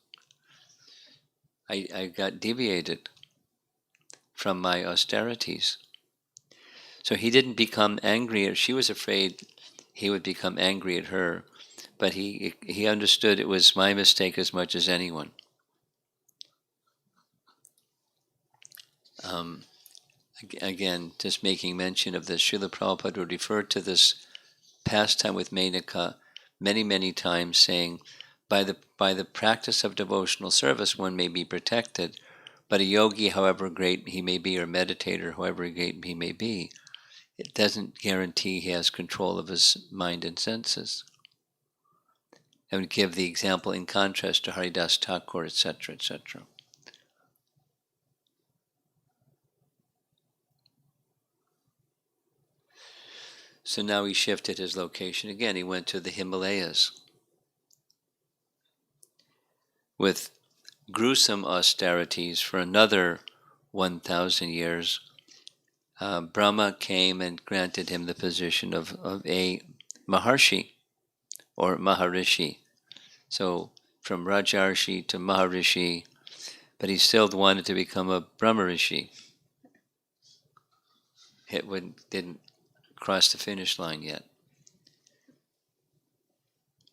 I got deviated from my austerities. So he didn't become angry. She was afraid he would become angry at her, but he understood it was my mistake as much as anyone. Again, just making mention of this, Srila Prabhupada would refer to this pastime with Menaka many, many times, saying, by the practice of devotional service, one may be protected, but a yogi, however great he may be, or meditator, however great he may be, it doesn't guarantee he has control of his mind and senses. I would give the example in contrast to Haridas Thakur, etc., etc. So now he shifted his location again. He went to the Himalayas with gruesome austerities for another 1,000 years. Brahma came and granted him the position of a Maharshi or Maharishi. So from Rajarshi to Maharishi, but he still wanted to become a Brahmarishi. It didn't cross the finish line yet.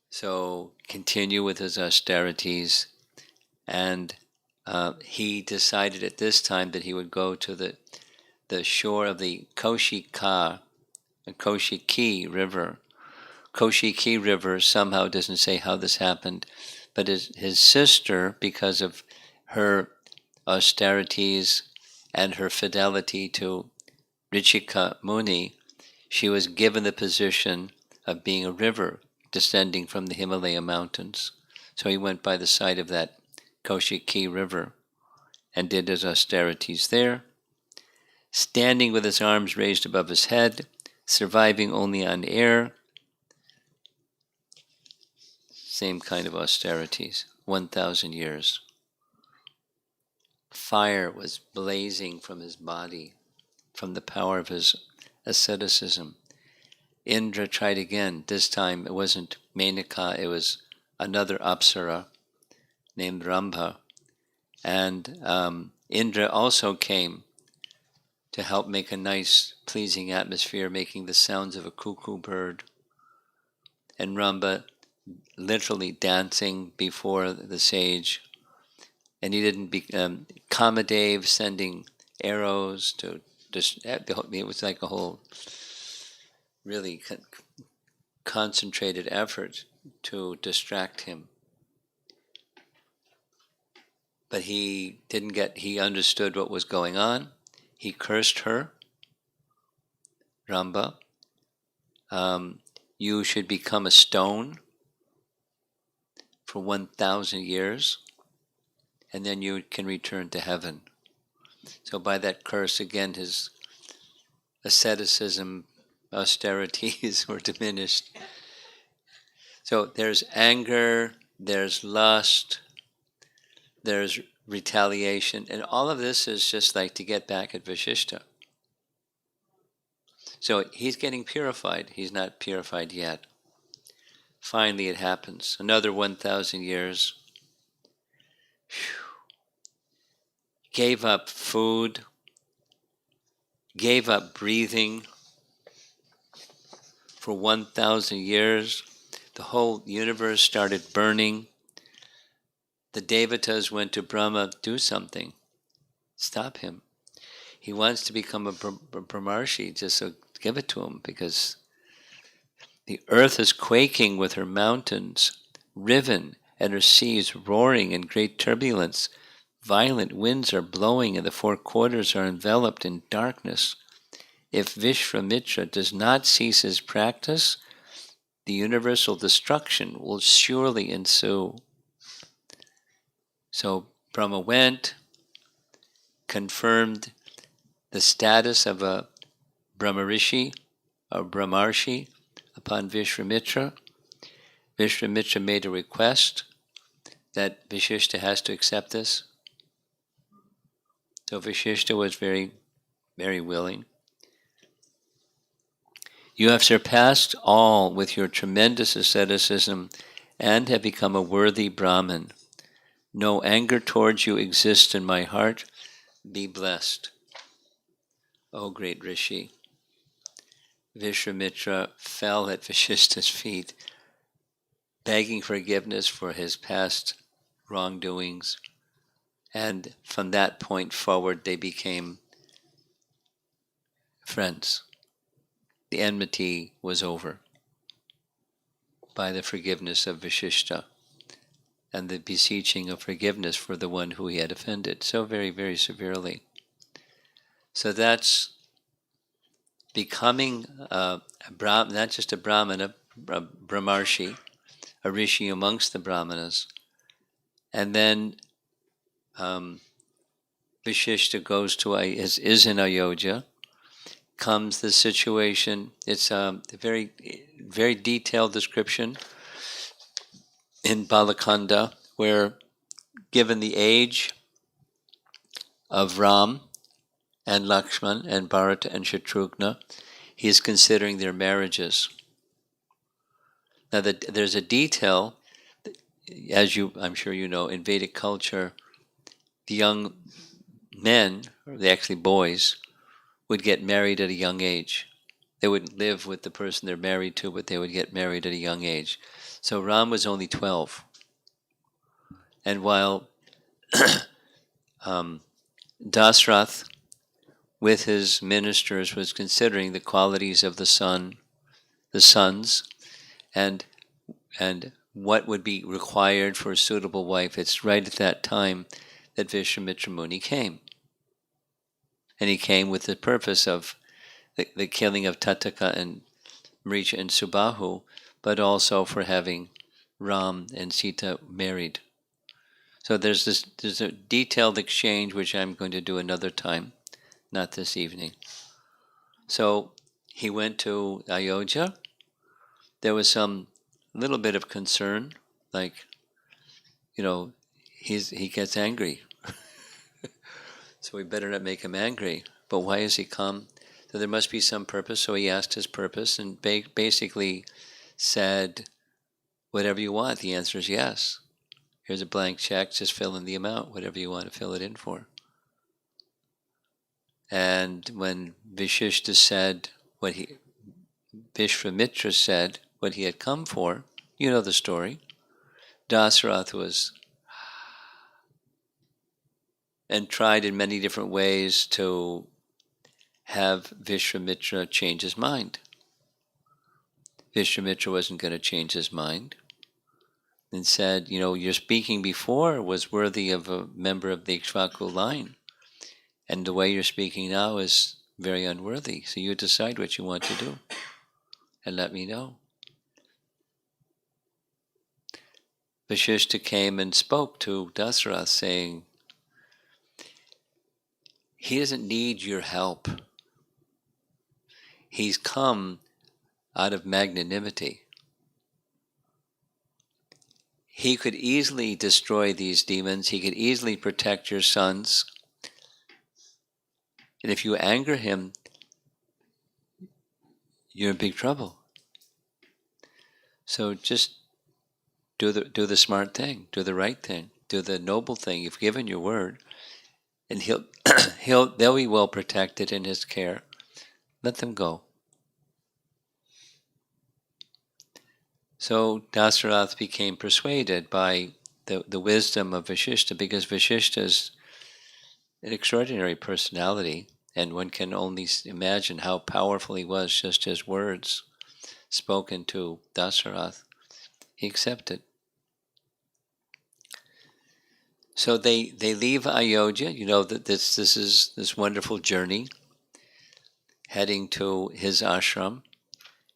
So continue with his austerities, and he decided at this time that he would go to the shore of the Koshiki River. Koshiki River somehow doesn't say how this happened, but his sister, because of her austerities and her fidelity to Richika Muni, she was given the position of being a river descending from the Himalaya mountains. So he went by the side of that Koshiki River and did his austerities there, standing with his arms raised above his head, surviving only on air. Same kind of austerities, 1,000 years. Fire was blazing from his body, from the power of his asceticism. Indra tried again. This time it wasn't Menaka, it was another Apsara named Rambha. And Indra also came to help make a nice, pleasing atmosphere, making the sounds of a cuckoo bird. And Rambha literally dancing before the sage. And he didn't Kamadev sending arrows to just, it was like a whole really concentrated effort to distract him. But he understood what was going on. He cursed her, Rambha. You should become a stone. For for 1,000 years, and then you can return to heaven. So by that curse, again, his asceticism, austerities were diminished. So there's anger, there's lust, there's retaliation, and all of this is just like to get back at Vishishta. So he's getting purified. He's not purified yet. Finally it happens. Another 1,000 years. Gave up food, gave up breathing for 1,000 years. The whole universe started burning. The Devatas went to Brahma, do something. Stop him. He wants to become a Brahmarshi, just so give it to him, because the earth is quaking with her mountains riven and her seas roaring in great turbulence. Violent winds are blowing and the four quarters are enveloped in darkness. If Viswamitra does not cease his practice, the universal destruction will surely ensue. So Brahma went, confirmed the status of a Brahmarishi, or Brahmarshi, upon Viswamitra. Viswamitra made a request that Vishishta has to accept this. So Vishishta was very, very willing. You have surpassed all with your tremendous asceticism and have become a worthy Brahmin. No anger towards you exists in my heart. Be blessed. O great Rishi. Viswamitra fell at Vishishta's feet, begging forgiveness for his past wrongdoings. And from that point forward, they became friends. The enmity was over by the forgiveness of Vishishta and the beseeching of forgiveness for the one who he had offended so very, very severely. So that's becoming not just a Brahmana, a Brahmarshi, a Rishi amongst the Brahmanas. And then Vishishta goes to, is in Ayodhya. Comes the situation. It's a very, very detailed description in Balakanda, where given the age of Ram and Lakshman and Bharata and Shatrughna, he is considering their marriages. Now there's a detail, as I'm sure you know, in Vedic culture, the young men, or they actually boys, would get married at a young age. They wouldn't live with the person they're married to, but they would get married at a young age. So Ram was only 12. And while Dasrath, with his ministers, was considering the qualities of the sons, and what would be required for a suitable wife, it's right at that time that Viswamitra Muni came. And he came with the purpose of the killing of Tattaka and Maricha and Subahu, but also for having Ram and Sita married. So there's a detailed exchange which I'm going to do another time, not this evening. So he went to Ayodhya. There was some little bit of concern, like, he gets angry. So we better not make him angry. But why has he come? So there must be some purpose. So he asked his purpose and basically said, whatever you want. The answer is yes. Here's a blank check. Just fill in the amount, whatever you want to fill it in for. And when Vishishta said Vishwamitra said what he had come for, you know the story. Dasarath was and tried in many different ways to have Viswamitra change his mind. Viswamitra wasn't going to change his mind and said, your speaking before was worthy of a member of the Ikshvaku line, and the way you're speaking now is very unworthy. So you decide what you want to do and let me know. Vashishta came and spoke to Dasarath saying, he doesn't need your help. He's come out of magnanimity. He could easily destroy these demons. He could easily protect your sons. And if you anger him, you're in big trouble. So just do the smart thing, do the right thing, do the noble thing. You've given your word, and they'll be well protected in his care. Let them go. So Dasarath became persuaded by the wisdom of Vashishta, because Vashishta is an extraordinary personality, and one can only imagine how powerful he was, just his words spoken to Dasarath. He accepted. So they leave Ayodhya. You know that this is this wonderful journey heading to his ashram,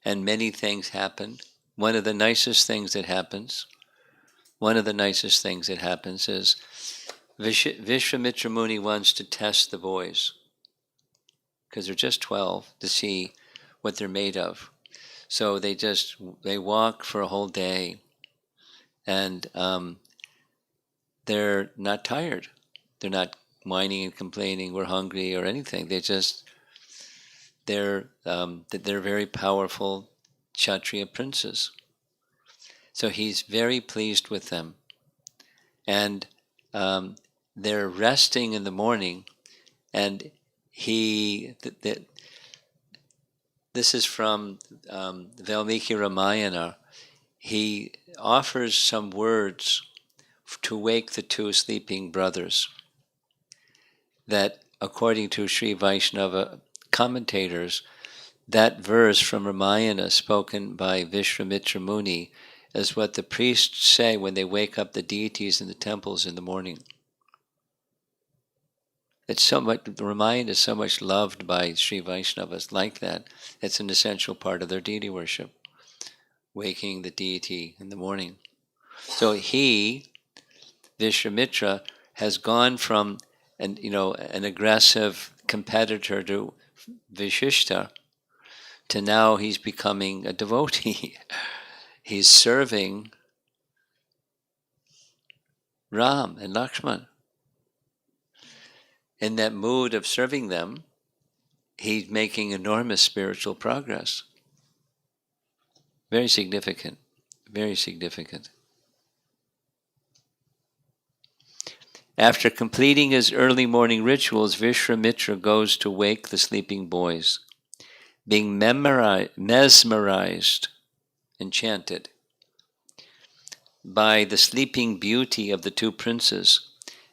and many things happen. One of the nicest things that happens is Viswamitra Muni wants to test the boys, because they're just 12, to see what they're made of. So they walk for a whole day, and they're not tired. They're not whining and complaining, we're hungry or anything. They're very powerful Kshatriya princes. So he's very pleased with them. And they're resting in the morning, and this is from Valmiki Ramayana. He offers some words to wake the two sleeping brothers, that according to Sri Vaishnava commentators, that verse from Ramayana spoken by Viswamitra Muni is what the priests say when they wake up the deities in the temples in the morning. It's so much, the Ramayana is so much loved by Sri Vaishnavas like that. It's an essential part of their deity worship, waking the deity in the morning. So Viswamitra, has gone from an aggressive competitor to Vashishta, to now he's becoming a devotee. He's serving Ram and Lakshman. In that mood of serving them, he's making enormous spiritual progress. Very significant, very significant. After completing his early morning rituals, Viswamitra goes to wake the sleeping boys. Being mesmerized, enchanted by the sleeping beauty of the two princes,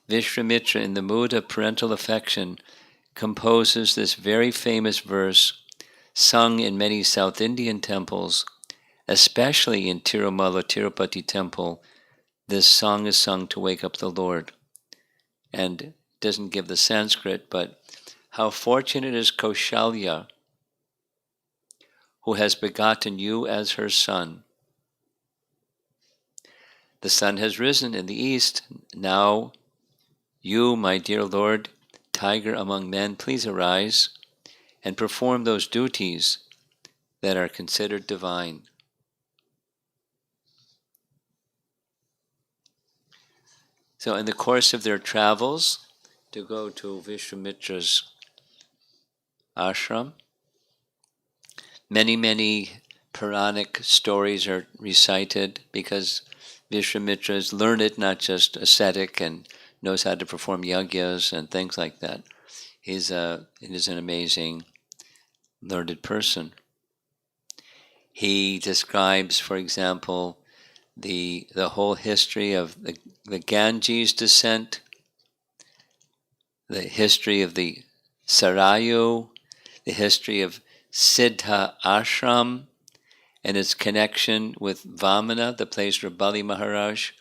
Viswamitra, in the mood of parental affection, composes this very famous verse, sung in many South Indian temples, especially in Tirumala Tirupati temple. This song is sung to wake up the Lord. And it doesn't give the Sanskrit, but how fortunate is Kaushalya, who has begotten you as her son. The sun has risen in the east. Now, you, my dear Lord, tiger among men, please arise and perform those duties that are considered divine. So in the course of their travels to go to Viswamitra's ashram, many Puranic stories are recited, because Viswamitra is learned, not just ascetic, and knows how to perform yagyas and things like that. He is an amazing, learned person. He describes, for example, the whole history of the Ganges descent, the history of the Sarayu, the history of Siddha Ashram, and its connection with Vamana, the place where Bali Maharaj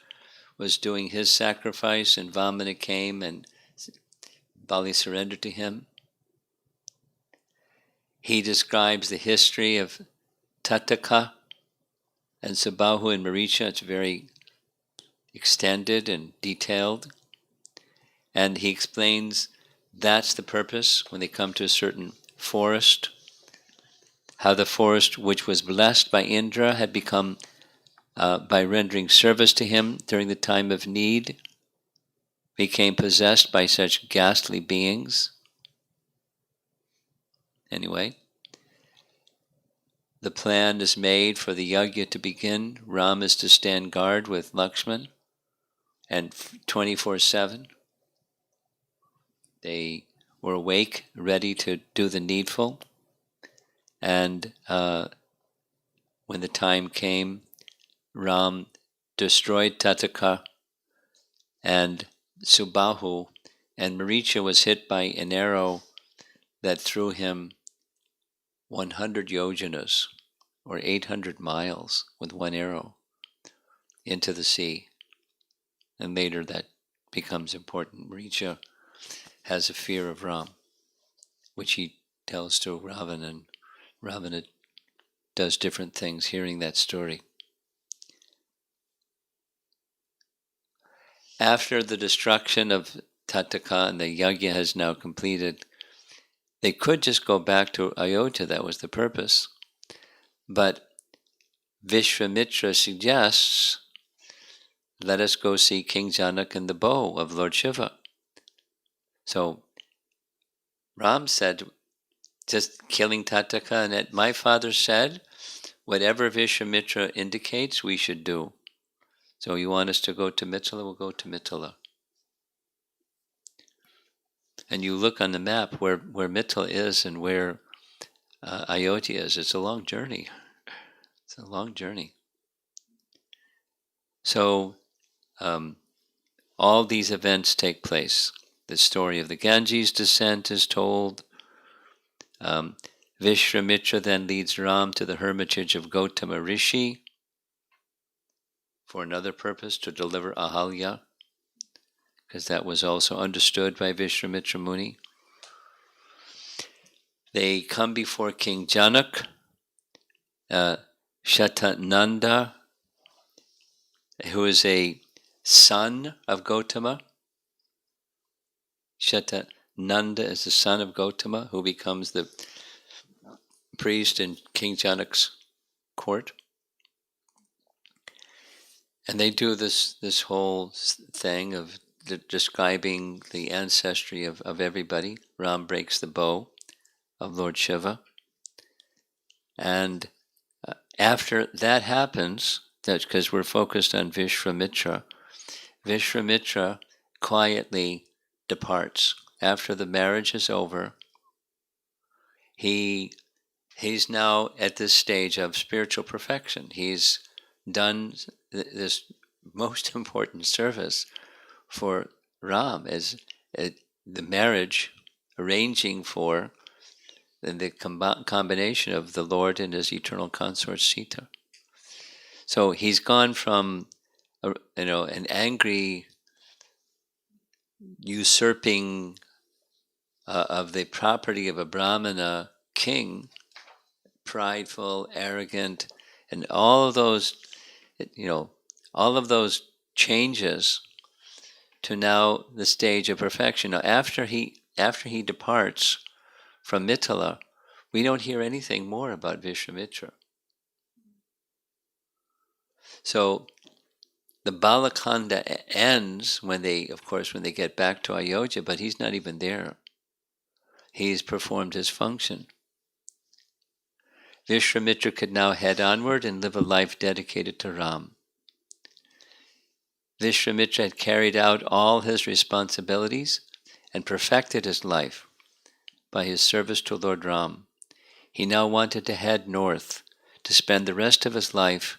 was doing his sacrifice, and Vamana came and Bali surrendered to him. He describes the history of Tataka and Sabahu and Maricha. It's very extended and detailed. And he explains that's the purpose when they come to a certain forest, how the forest which was blessed by Indra had become, by rendering service to him during the time of need, became possessed by such ghastly beings. Anyway, the plan is made for the yajna to begin. Ram is to stand guard with Lakshman, and 24/7 they were awake, ready to do the needful. And when the time came, Ram destroyed Tataka and Subahu, and Maricha was hit by an arrow that threw him 100 yojanas, or 800 miles, with one arrow into the sea. And later that becomes important. Maricha has a fear of Ram, which he tells to Ravana, and Ravana does different things hearing that story. After the destruction of Tataka and the yajna has now completed, they could just go back to Ayodhya, that was the purpose. But Viswamitra suggests, let us go see King Janak and the bow of Lord Shiva. So Ram said, just killing Tataka, and my father said, whatever Viswamitra indicates, we should do. So you want us to go to Mithila, we'll go to Mithila. And you look on the map where Mithila is and where Ayodhya is, it's a long journey. It's a long journey. So all these events take place. The story of the Ganges descent is told. Viswamitra then leads Ram to the hermitage of Gautama Rishi for another purpose, to deliver Ahalya, because that was also understood by Viswamitra Muni. They come before King Janak, Shatananda, who is a son of Gautama. Shatananda is the son of Gautama, who becomes the priest in King Janak's court. And they do this whole thing of describing the ancestry of everybody. Ram breaks the bow of Lord Shiva. And after that happens, that's because we're focused on Viswamitra, Viswamitra quietly departs. After the marriage is over, he's now at this stage of spiritual perfection. He's done this most important service for Ram, as the marriage, arranging for the combination of the Lord and his eternal consort Sita. So he's gone from an angry usurping of the property of a Brahmana king, prideful, arrogant, and all of those changes, to now the stage of perfection. Now, after he departs from Mithila, we don't hear anything more about Viswamitra. So the Balakanda ends when they get back to Ayodhya, but he's not even there. He's performed his function. Viswamitra could now head onward and live a life dedicated to Ram. Viswamitra had carried out all his responsibilities and perfected his life by his service to Lord Ram. He now wanted to head north to spend the rest of his life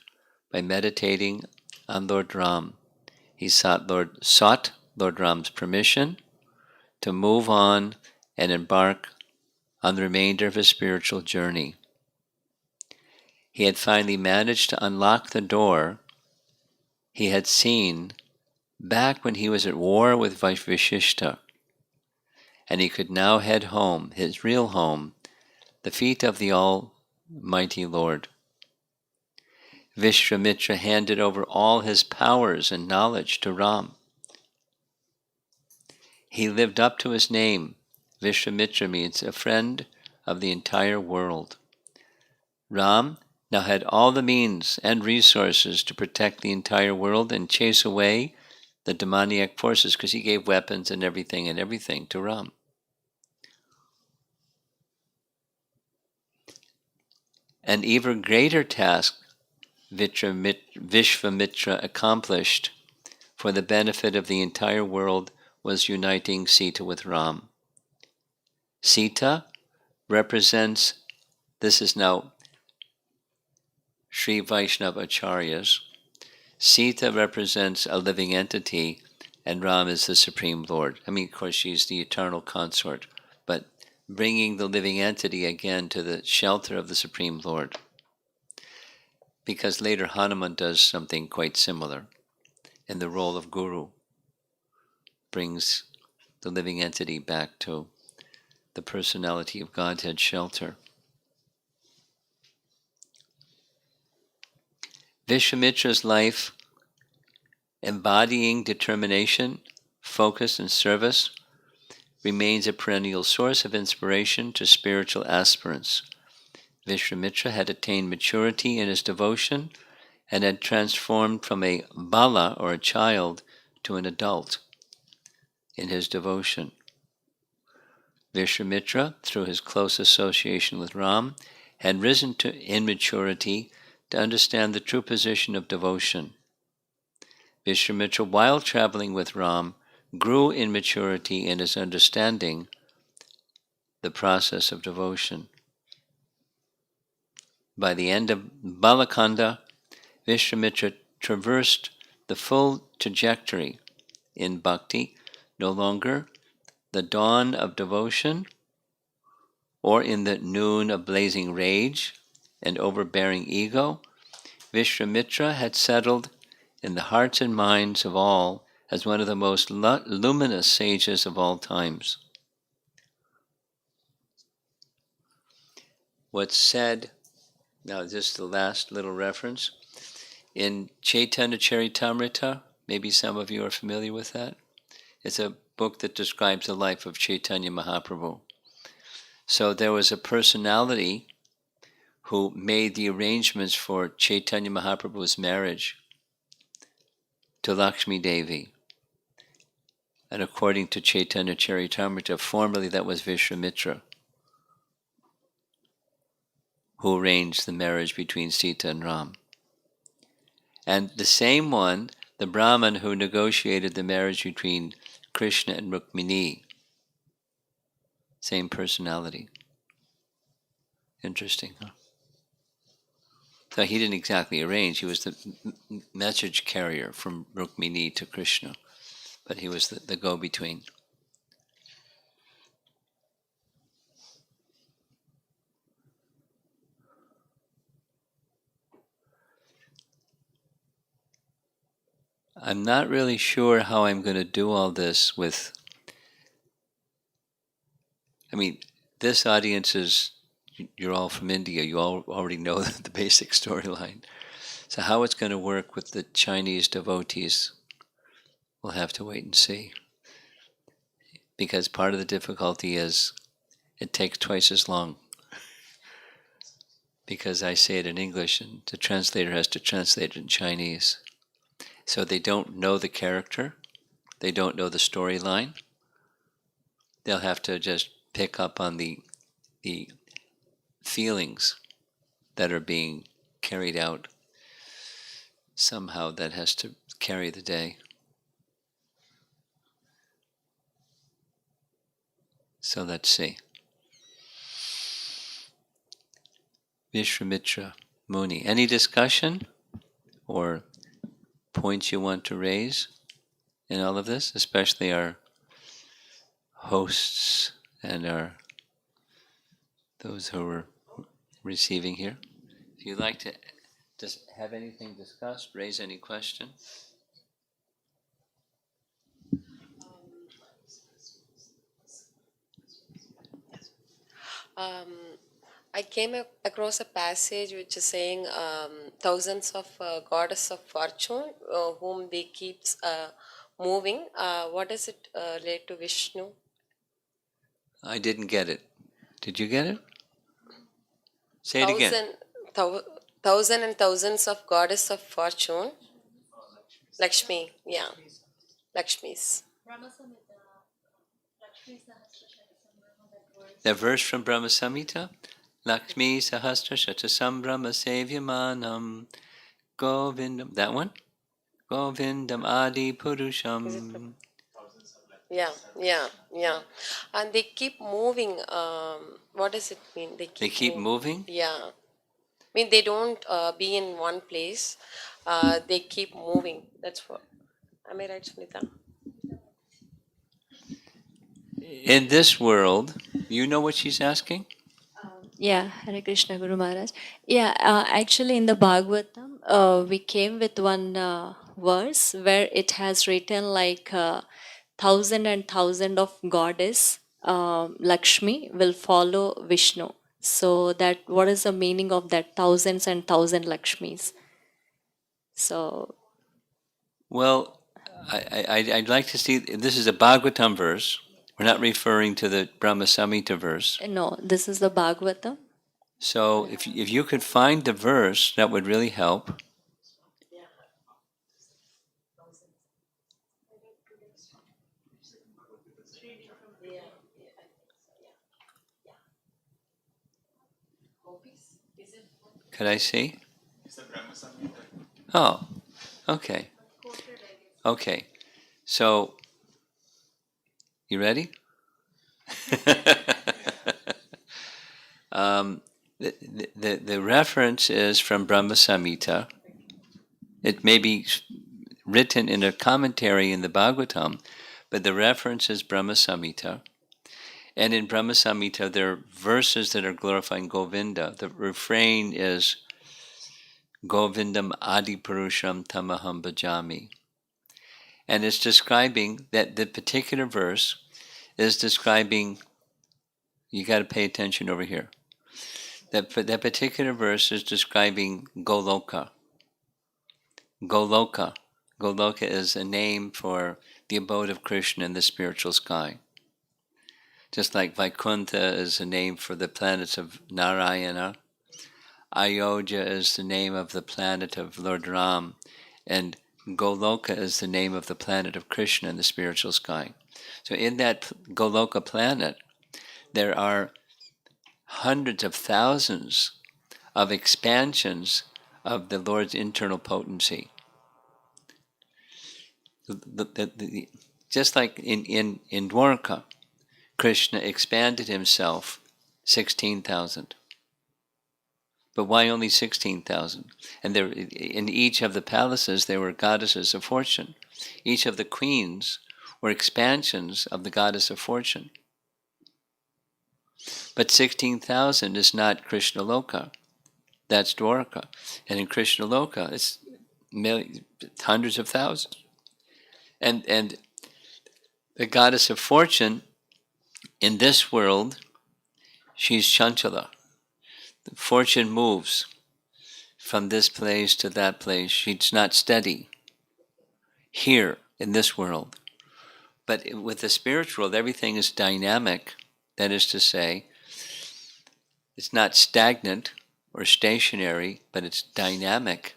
by meditating on Lord Ram. He sought Lord Ram's permission to move on and embark on the remainder of his spiritual journey. He had finally managed to unlock the door he had seen back when he was at war with Vishishta, and he could now head home, his real home, the feet of the Almighty Lord. Viswamitra handed over all his powers and knowledge to Ram. He lived up to his name. Viswamitra means a friend of the entire world. Ram now had all the means and resources to protect the entire world and chase away the demoniac forces, because he gave weapons and everything to Ram. An even greater task Vishvamitra accomplished for the benefit of the entire world was uniting Sita with Ram. Sita represents, this is now Sri Vaishnava Acharyas, Sita represents a living entity and Ram is the Supreme Lord. I mean, of course, she's the eternal consort, but bringing the living entity again to the shelter of the Supreme Lord. Because later Hanuman does something quite similar in the role of Guru, brings the living entity back to the personality of Godhead shelter. Vishwamitra's life, embodying determination, focus, and service, remains a perennial source of inspiration to spiritual aspirants. Viswamitra had attained maturity in his devotion and had transformed from a bala, or a child, to an adult in his devotion. Viswamitra, through his close association with Ram, had risen in maturity to understand the true position of devotion. Viswamitra, while traveling with Ram, grew in maturity in his understanding the process of devotion. By the end of Balakanda, Viswamitra traversed the full trajectory in bhakti, no longer the dawn of devotion or in the noon of blazing rage and overbearing ego. Viswamitra had settled in the hearts and minds of all as one of the most luminous sages of all times. What's said, now just the last little reference, in Chaitanya Charitamrita, maybe some of you are familiar with that. It's a book that describes the life of Chaitanya Mahaprabhu. So there was a personality who made the arrangements for Chaitanya Mahaprabhu's marriage to Lakshmi Devi. And according to Chaitanya Charitamrita, formerly that was Viswamitra, who arranged the marriage between Sita and Ram. And the same one, the Brahman who negotiated the marriage between Krishna and Rukmini, same personality. Interesting, huh? So he didn't exactly arrange, he was the message carrier from Rukmini to Krishna, but he was the go-between. I'm not really sure how I'm going to do all this with, I mean, this audience is, you're all from India, you all already know the basic storyline. So how it's going to work with the Chinese devotees, we'll have to wait and see. Because part of the difficulty is it takes twice as long. Because I say it in English and the translator has to translate it in Chinese. So they don't know the character, they don't know the storyline. They'll have to just pick up on the feelings that are being carried out. Somehow that has to carry the day. So let's see. Viswamitra Muni. Any discussion or points you want to raise in all of this, especially our hosts and those who are receiving here? If you'd like to just have anything discussed, raise any question. Um, I came across a passage which is saying thousands of goddess of fortune whom they keeps moving. What does it relate to Vishnu? I didn't get it. Did you get it? Say it again. Thousand, thou, thousand and thousands of goddess of fortune. Lakshmi, yeah, Lakshmis. That verse from Brahma Samhita? Lakshmi Sahasra Shatasam Brahma Sevyamanam Govindam. That one? Govindam Adi Is it? Purusham. Yeah, yeah, yeah. And they keep moving. What does it mean? They They keep keep moving. moving? Yeah. I mean, they don't be in one place. They keep moving. That's what. Am I right, Sunita? In this world, you know what she's asking? Yeah, Hare Krishna Guru Maharaj. Yeah, actually, in the Bhagavatam, we came with one verse where it has written like thousand and thousand of goddess Lakshmi will follow Vishnu. So that what is the meaning of that thousands and thousand Lakshmis? So Well, I'd like to see. This is a Bhagavatam verse. We're not referring to the Brahma Samhita verse. no, this is the Bhagavatam. So if you could find the verse, that would really help. Could I see? Oh, okay. Okay. So, you ready? The reference is from Brahma Samhita. It may be written in a commentary in the Bhagavatam, but the reference is Brahma Samhita. And in Brahma Samhita, there are verses that are glorifying Govinda. The refrain is Govindam Adi Purusham Tamaham Bhajami. And it's describing that the particular verse is describing, you got to pay attention over here. That particular verse is describing Goloka. Goloka. Goloka is a name for the abode of Krishna in the spiritual sky. Just like Vaikuntha is a name for the planets of Narayana, Ayodhya is the name of the planet of Lord Ram, and Goloka is the name of the planet of Krishna in the spiritual sky. So in that Goloka planet, there are hundreds of thousands of expansions of the Lord's internal potency. Just like in Dwarka, Krishna expanded himself 16,000. But why only 16,000? And there, in each of the palaces, there were goddesses of fortune. Each of the queens were expansions of the goddess of fortune. But 16,000 is not Krishna Loka. That's Dwarka. And in Krishna Loka, it's hundreds of thousands. And the goddess of fortune, in this world, she's Chanchala. Fortune moves from this place to that place. She's not steady here in this world. But with the spiritual world, everything is dynamic. That is to say, it's not stagnant or stationary, but it's dynamic.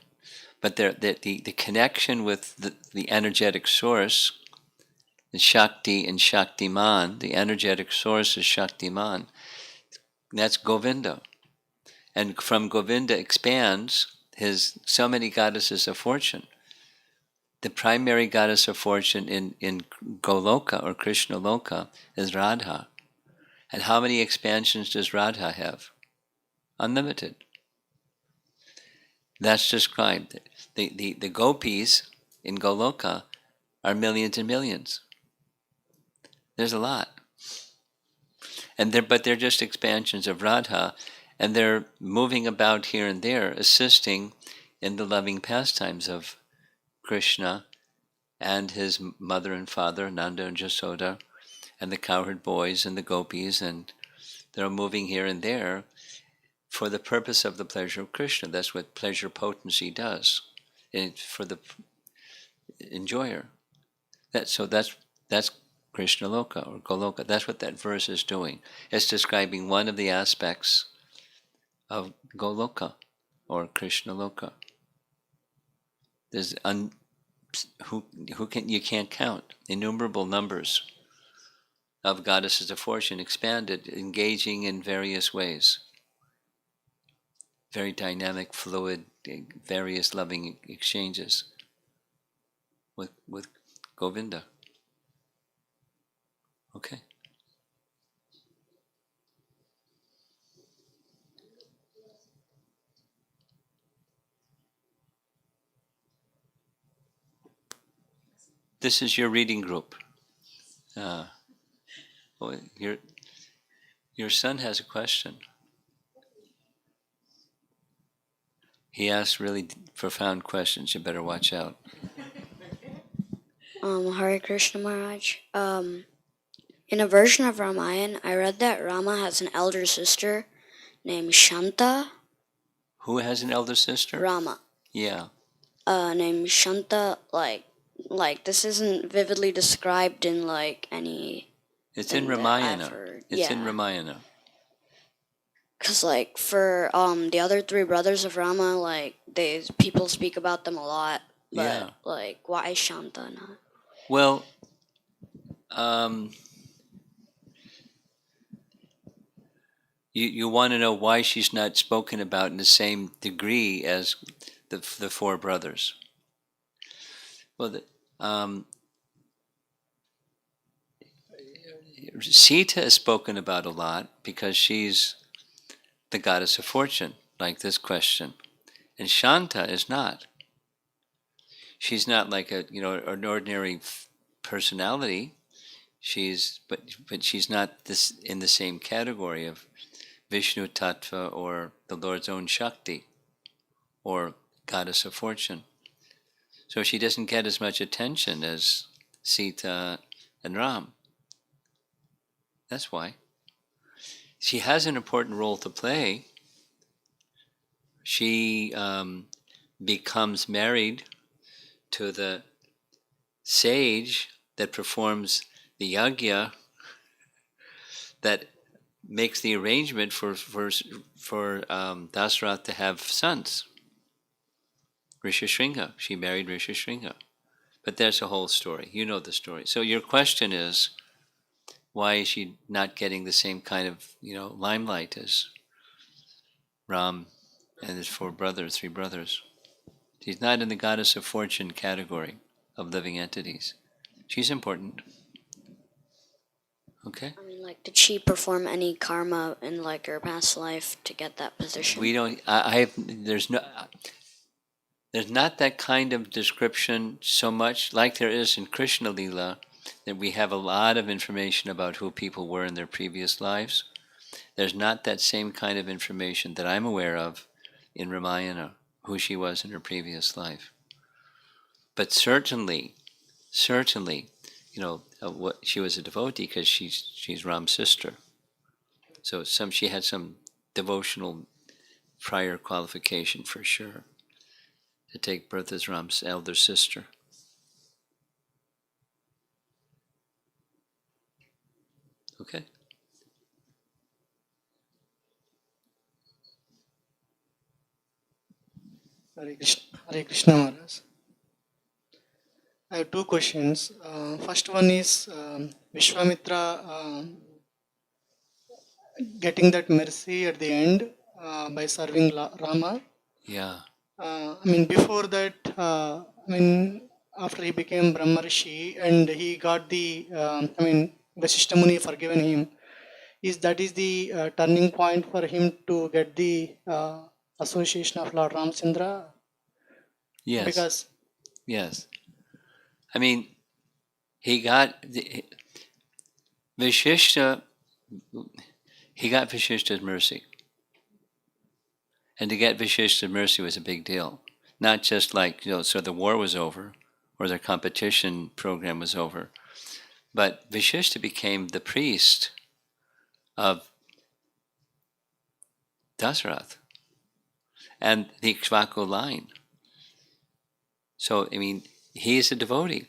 But the connection with the energetic source, the Shakti and Shaktiman, the energetic source is Shaktiman. That's Govinda. And from Govinda expands his so many goddesses of fortune. The primary goddess of fortune in Goloka or Krishna Loka is Radha. And how many expansions does Radha have? Unlimited. That's described. The gopis in Goloka are millions and millions. There's a lot. But they're just expansions of Radha, and they're moving about here and there, assisting in the loving pastimes of Krishna and his mother and father, Nanda and Jasoda, and the cowherd boys and the gopis, and they're moving here and there. for the purpose of the pleasure of Krishna. That's what pleasure potency does. And for the enjoyer. That's Krishna Loka or Goloka. That's what that verse is doing. It's describing one of the aspects of Goloka or Krishna Loka. There's you can't count innumerable numbers of goddesses of fortune expanded, engaging in various ways. Very dynamic, fluid, various loving exchanges with Govinda. Okay. This is your reading group. Oh, your son has a question. He asks really profound questions. You better watch out. Hare Krishna Maharaj. In a version of Ramayana, I read that Rama has an elder sister named Shanta. Who has an elder sister? Rama. Yeah. Named Shanta. Like this isn't vividly described in like any. It's in Ramayana. It's yeah. in Ramayana. Cause like for the other three brothers of Rama, like people speak about them a lot, but Yeah. like why Shanta not? Well, you want to know why she's not spoken about in the same degree as the four brothers. Well, Sita is spoken about a lot because she's the goddess of fortune, like this question, and Shanta is not. She's not like an ordinary personality. But she's not this in the same category of Vishnu Tattva or the Lord's own Shakti or goddess of fortune. So she doesn't get as much attention as Sita and Ram. That's why. She has an important role to play. She becomes married to the sage that performs the yagya that makes the arrangement for Dasarath to have sons. Rishishringa. She married Rishishringa. But there's a whole story. You know the story. So your question is, why is she not getting the same kind of limelight as Ram and his three brothers? She's not in the goddess of fortune category of living entities. She's important. Okay. I mean, like, did she perform any karma in like her past life to get that position? We don't. There's not that kind of description so much like there is in Krishna Lila, that we have a lot of information about who people were in their previous lives. There's not that same kind of information that I'm aware of in Ramayana, who she was in her previous life. But certainly, what she was a devotee because she's Ram's sister. So she had some devotional prior qualification for sure to take birth as Ram's elder sister. Okay. Hare Krishna Maharaj. I have two questions. First one is Viswamitra getting that mercy at the end by serving Rama. Yeah. I mean, before that, after he became Brahmarshi and he got the, Vasishtha Muni forgiven him, is the turning point for him to get the association of Lord Ramchandra? Yes. Because yes. I mean, he got Vashishta. He got Vashishta's mercy, and to get Vashishta's mercy was a big deal. Not just like so the war was over, or the competition program was over, but Vashishta became the priest of Dasarath and the Ikshvaku line. So, I mean, he is a devotee.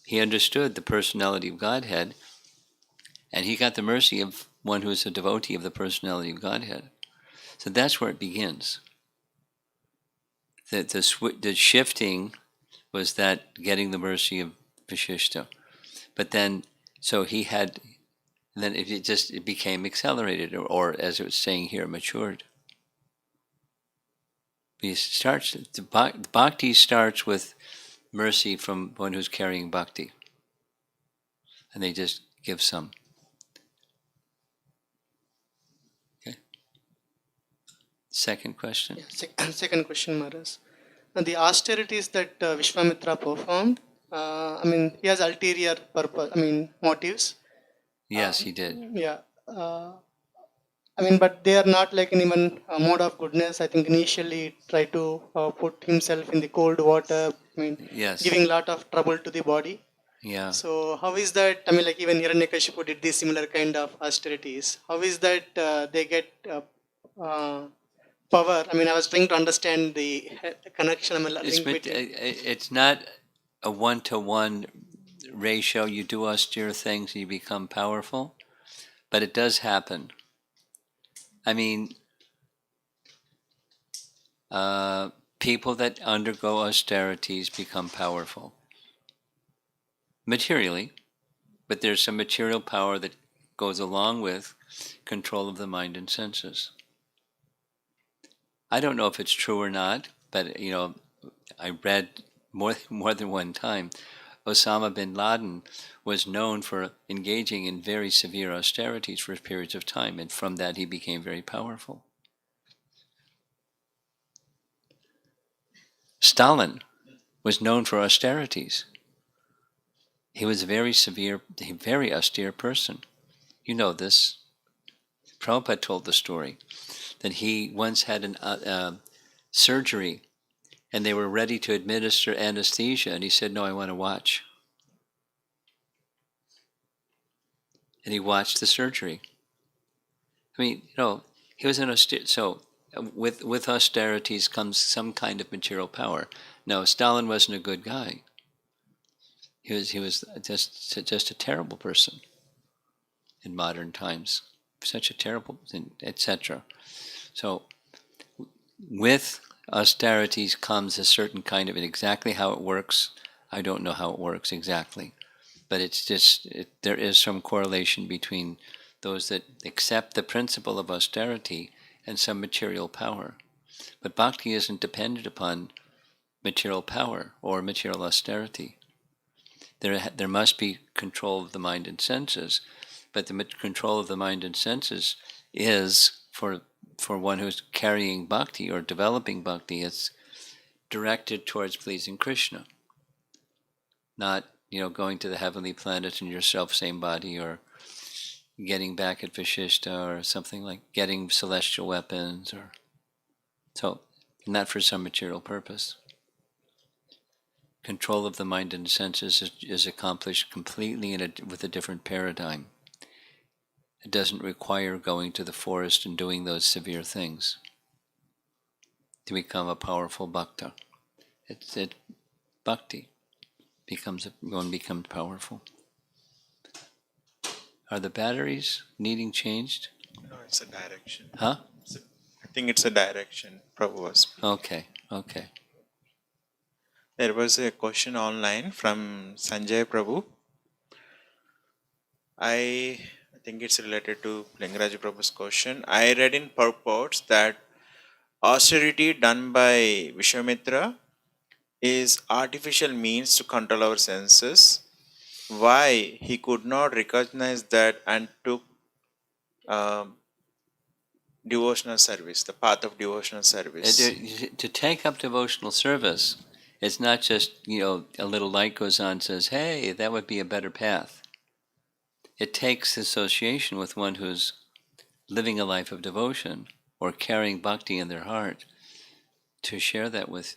He understood the personality of Godhead, and he got the mercy of one who is a devotee of the personality of Godhead. So that's where it begins. The shifting was that getting the mercy of Vishishta. But then, so he had, then it became accelerated, or as it was saying here, matured. Bhakti starts with mercy from one who's carrying bhakti. And they just give some. Okay. Second question. Yeah, second question, Maharaj. The austerities that Vishwamitra performed, he has ulterior purpose, motives. Yes, he did. Yeah. But they are not like in even a mode of goodness. I think initially try to put himself in the cold water. Yes. Giving lot of trouble to the body. Yeah. So how is that? Like even Hiranyakashipu did these similar kind of austerities. How is that they get power? I was trying to understand the connection. Link between. It's not a one-to-one ratio. You do austere things, you become powerful, but it does happen. People that undergo austerities become powerful materially, but there's some material power that goes along with control of the mind and senses. I don't know if it's true or not, but I read more than one time, Osama bin Laden was known for engaging in very severe austerities for periods of time, and from that he became very powerful. Stalin was known for austerities. He was a very severe, very austere person. You know this. Prabhupada told the story that he once had an surgery, and they were ready to administer anesthesia, and he said, "No, I want to watch." And he watched the surgery. He was an austere. So, with austerities comes some kind of material power. No, Stalin wasn't a good guy. He was just a terrible person in modern times. Such a terrible, etc. So, with austerities comes a certain kind of, and exactly how it works, I don't know how it works exactly, but it's just there is some correlation between those that accept the principle of austerity and some material power. But bhakti isn't dependent upon material power or material austerity. There must be control of the mind and senses, but the control of the mind and senses is for one who's carrying bhakti or developing bhakti. It's directed towards pleasing Krishna, not going to the heavenly planet in your self-same body, or getting back at Vishishta, or something like getting celestial weapons, or so, not for some material purpose. Control of the mind and senses is accomplished completely with a different paradigm. It doesn't require going to the forest and doing those severe things to become a powerful bhakta. Bhakti one becomes powerful. Are the batteries needing changed? No, it's a direction. Huh? I think it's a direction. Prabhu was. Okay. There was a question online from Sanjay Prabhu. I think it's related to Lingaraja Prabhu's question. I read in purports that austerity done by Viswamitra is artificial means to control our senses. Why he could not recognize that and took devotional service, the path of devotional service. To take up devotional service, it's not just, a little light goes on and says, hey, that would be a better path. It takes association with one who's living a life of devotion or carrying bhakti in their heart to share that with.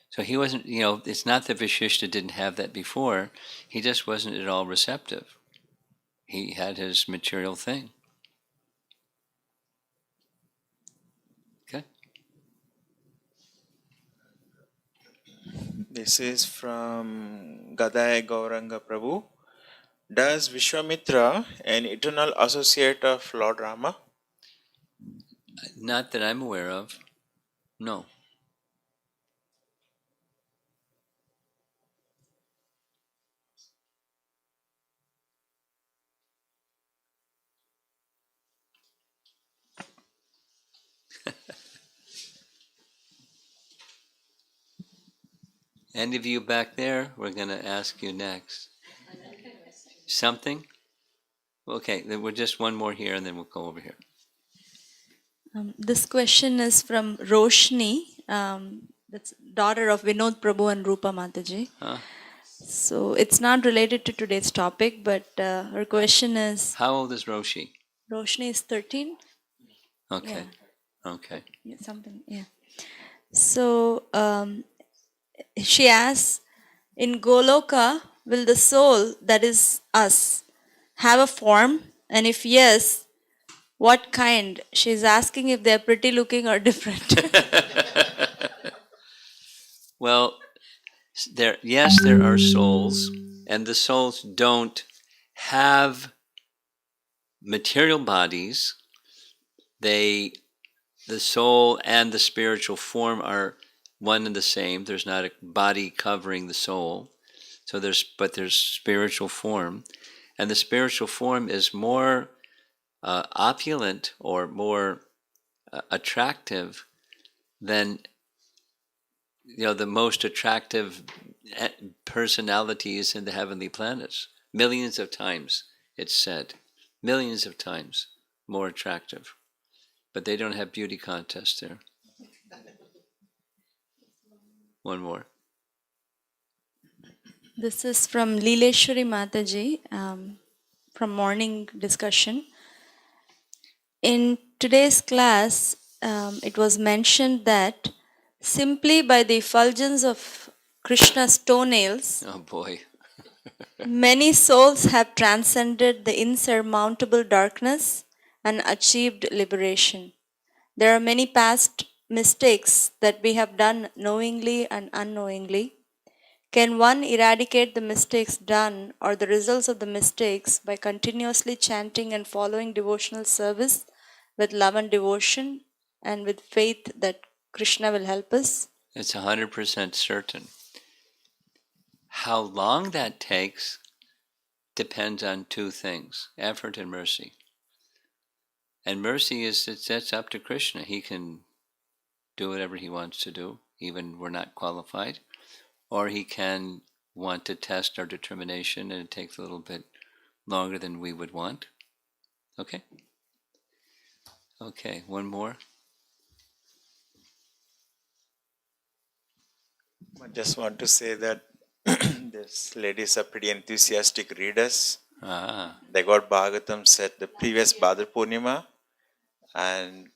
So he wasn't, it's not that Vishishta didn't have that before, he just wasn't at all receptive. He had his material thing. This is from Gadai Gauranga Prabhu. Does Vishwamitra, an eternal associate of Lord Rama? Not that I'm aware of. No. Any of you back there, we're going to ask you next. Something? Okay, then we're just one more here and then we'll go over here. This question is from Roshni, that's daughter of Vinod Prabhu and Rupa Mataji. Huh? So it's not related to today's topic, but her question is, How old is Roshi? Roshni is 13? Okay. Okay. Yeah, something, yeah. So she asks, in Goloka, will the soul, that is us, have a form? And if yes, what kind? She's asking if they're pretty looking or different. Well, yes, there are souls, and the souls don't have material bodies. The soul and the spiritual form are one and the same. There's not a body covering the soul. So there's spiritual form, and the spiritual form is more opulent or more attractive than the most attractive personalities in the heavenly planets. Millions of times, it's said, millions of times more attractive. But they don't have beauty contests there. One more. This is from Leeleshwari Mataji, from morning discussion. In today's class, it was mentioned that simply by the effulgence of Krishna's toenails, Oh boy. many souls have transcended the insurmountable darkness and achieved liberation. There are many past mistakes that we have done knowingly and unknowingly. Can one eradicate the mistakes done or the results of the mistakes by continuously chanting and following devotional service with love and devotion and with faith that Krishna will help us? It's 100% certain. How long that takes depends on two things: effort and mercy. And mercy that's up to Krishna. He can do whatever he wants to do, even we're not qualified. Or he can want to test our determination, and it takes a little bit longer than we would want. Okay? Okay, one more. I just want to say that these ladies are pretty enthusiastic readers. Ah, They got Bhagavatam set the previous Bhadra Purnima, and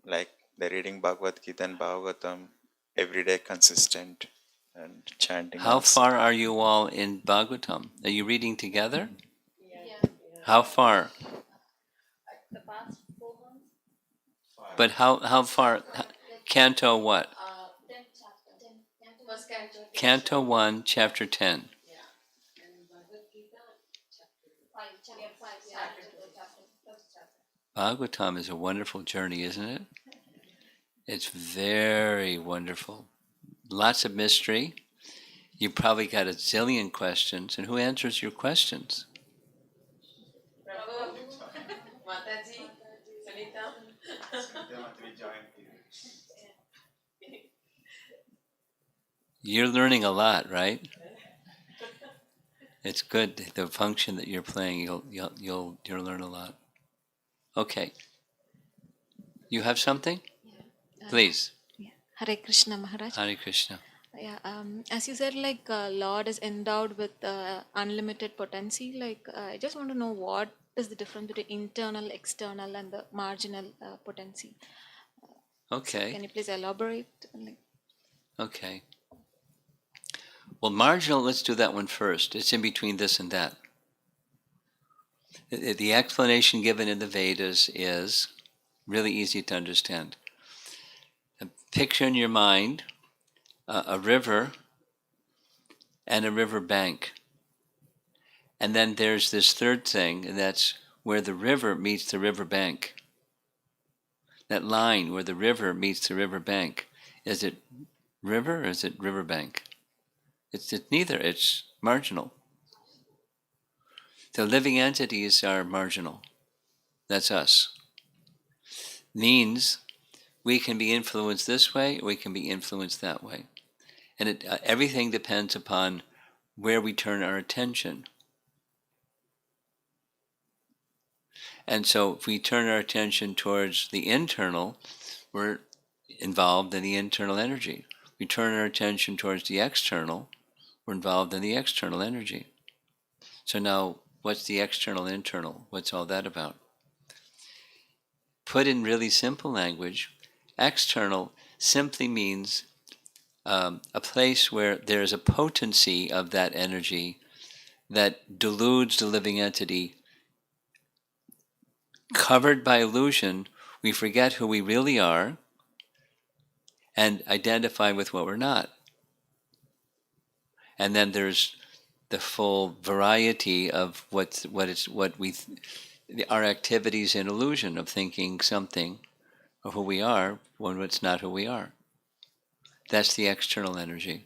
like they're reading Bhagavad Gita and Bhagavatam every day consistent and chanting. how also. far are you all in Bhagavatam? Are you reading together? How far? But how far? Canto what? Canto 1, chapter 10. Bhagavatam is a wonderful journey, isn't it? It's very wonderful. Lots of mystery. You probably got a zillion questions. And who answers your questions? Mataji, Sunita. You're learning a lot, right? It's good. The function that you're playing, you'll learn a lot. Okay. You have something? Please. Hare Krishna Maharaj. Hare Krishna. Yeah, as you said, like Lord is endowed with unlimited potency. Like I just want to know what is the difference between internal, external, and the marginal potency. Okay. Can you please elaborate? Okay. Well, marginal, let's do that one first. It's in between this and that. The explanation given in the Vedas is really easy to understand. Picture in your mind a river and a river bank. And then there's this third thing, and that's where the river meets the river bank. That line where the river meets the river bank. Is it river or is it river bank? It's neither, it's marginal. The living entities are marginal. That's us. Means we can be influenced this way, we can be influenced that way. And everything depends upon where we turn our attention. And so if we turn our attention towards the internal, we're involved in the internal energy. We turn our attention towards the external, we're involved in the external energy. So now, what's the external internal? What's all that about? Put in really simple language, external simply means a place where there's a potency of that energy that deludes the living entity. Covered by illusion, we forget who we really are and identify with what we're not. And then there's the full variety of our activities in illusion of thinking something of who we are when it's not who we are. That's the external energy.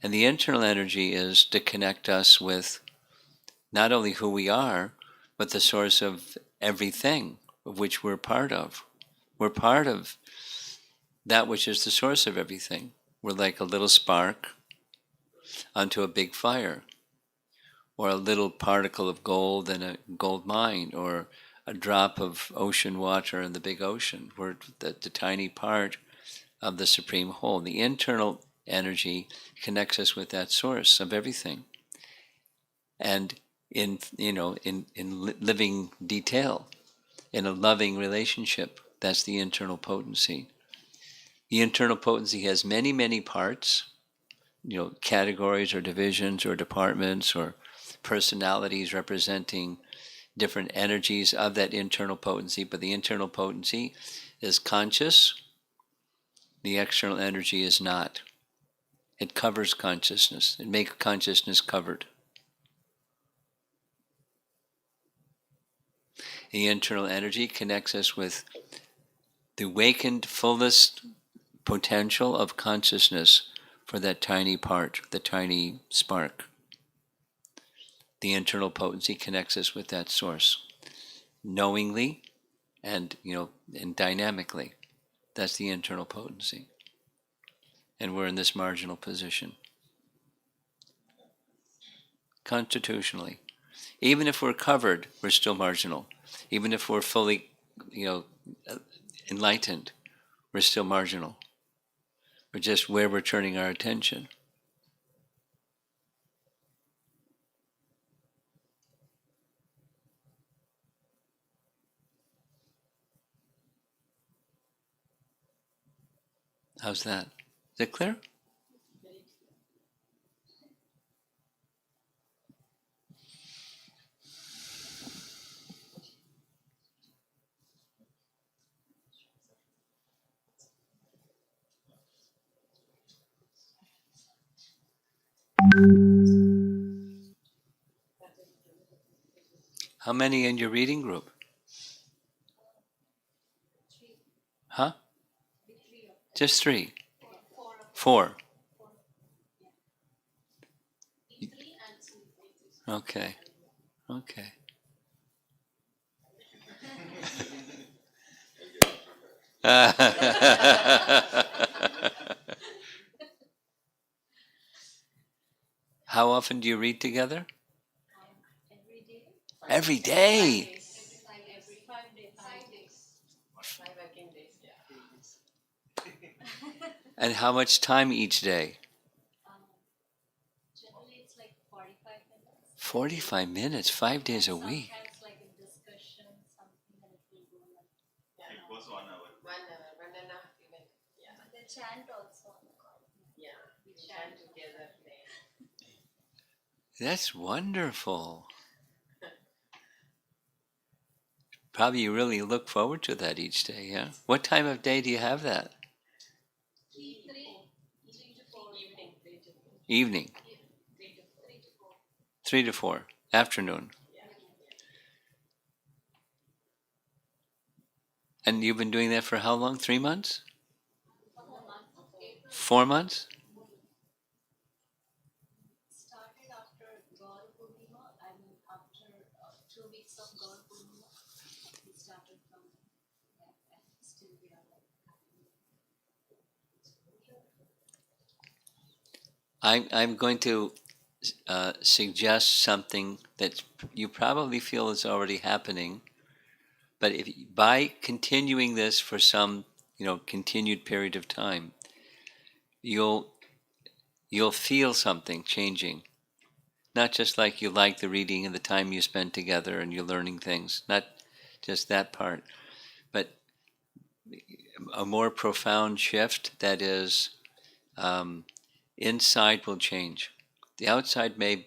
And the internal energy is to connect us with not only who we are, but the source of everything of which we're part of. We're part of that which is the source of everything. We're like a little spark onto a big fire, or a little particle of gold in a gold mine, or a drop of ocean water in the big ocean. We're the tiny part of the supreme whole. The internal energy connects us with that source of everything. And in living detail, in a loving relationship, that's the internal potency. The internal potency has many, many parts, categories or divisions or departments or personalities representing different energies of that internal potency, but the internal potency is conscious. The external energy is not. It covers consciousness. It makes consciousness covered. The internal energy connects us with the awakened fullest potential of consciousness for that tiny part, the tiny spark. The internal potency connects us with that source, knowingly and dynamically. That's the internal potency. And we're in this marginal position. Constitutionally. Even if we're covered, we're still marginal. Even if we're fully, enlightened, we're still marginal. We're just where we're turning our attention. How's that? Is it clear? How many in your reading group? Huh? Just 3. 4. Okay. Okay. How often do you read together? Every day. And how much time each day? 45 minutes, 5 days a week. That's wonderful. Probably you really look forward to that each day, yeah? What time of day do you have that? Evening. 3 to 4, afternoon. And you've been doing that for how long? 3 months? 4 months? I'm going to suggest something that you probably feel is already happening, but if by continuing this for some continued period of time, you'll feel something changing. Not just like you like the reading and the time you spend together and you're learning things, not just that part, but a more profound shift that is inside will change. The outside may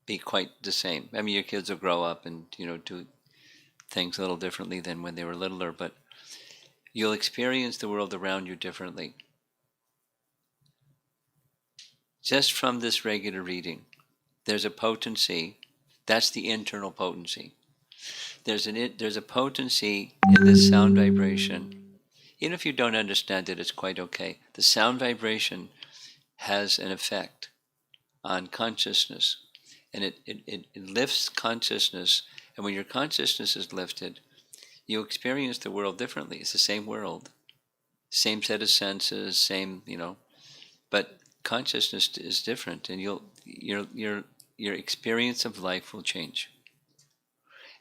be quite the same. I mean, your kids will grow up and do things a little differently than when they were littler, but you'll experience the world around you differently. Just from this regular reading, there's a potency. That's the internal potency. There's a potency in this sound vibration. Even if you don't understand it, it's quite okay. The sound vibration has an effect on consciousness, and it lifts consciousness. And when your consciousness is lifted, you experience the world differently. It's the same world, same set of senses, same but consciousness is different, and your experience of life will change,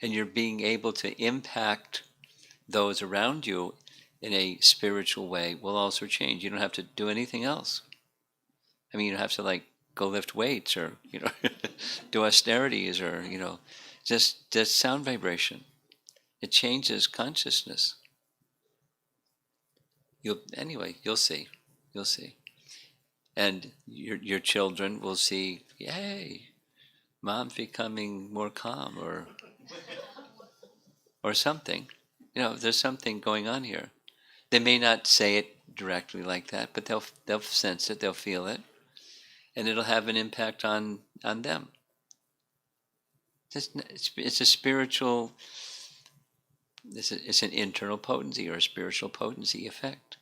and you're being able to impact those around you in a spiritual way will also change. You don't have to do anything else. I mean, you don't have to go lift weights or do austerities or just sound vibration. It changes consciousness. You'll see, and your children will see. Yay, mom's becoming more calm, or something. There's something going on here. They may not say it directly like that, but they'll sense it, they'll feel it, and it'll have an impact on them. It's a spiritual. It's an internal potency or a spiritual potency effect.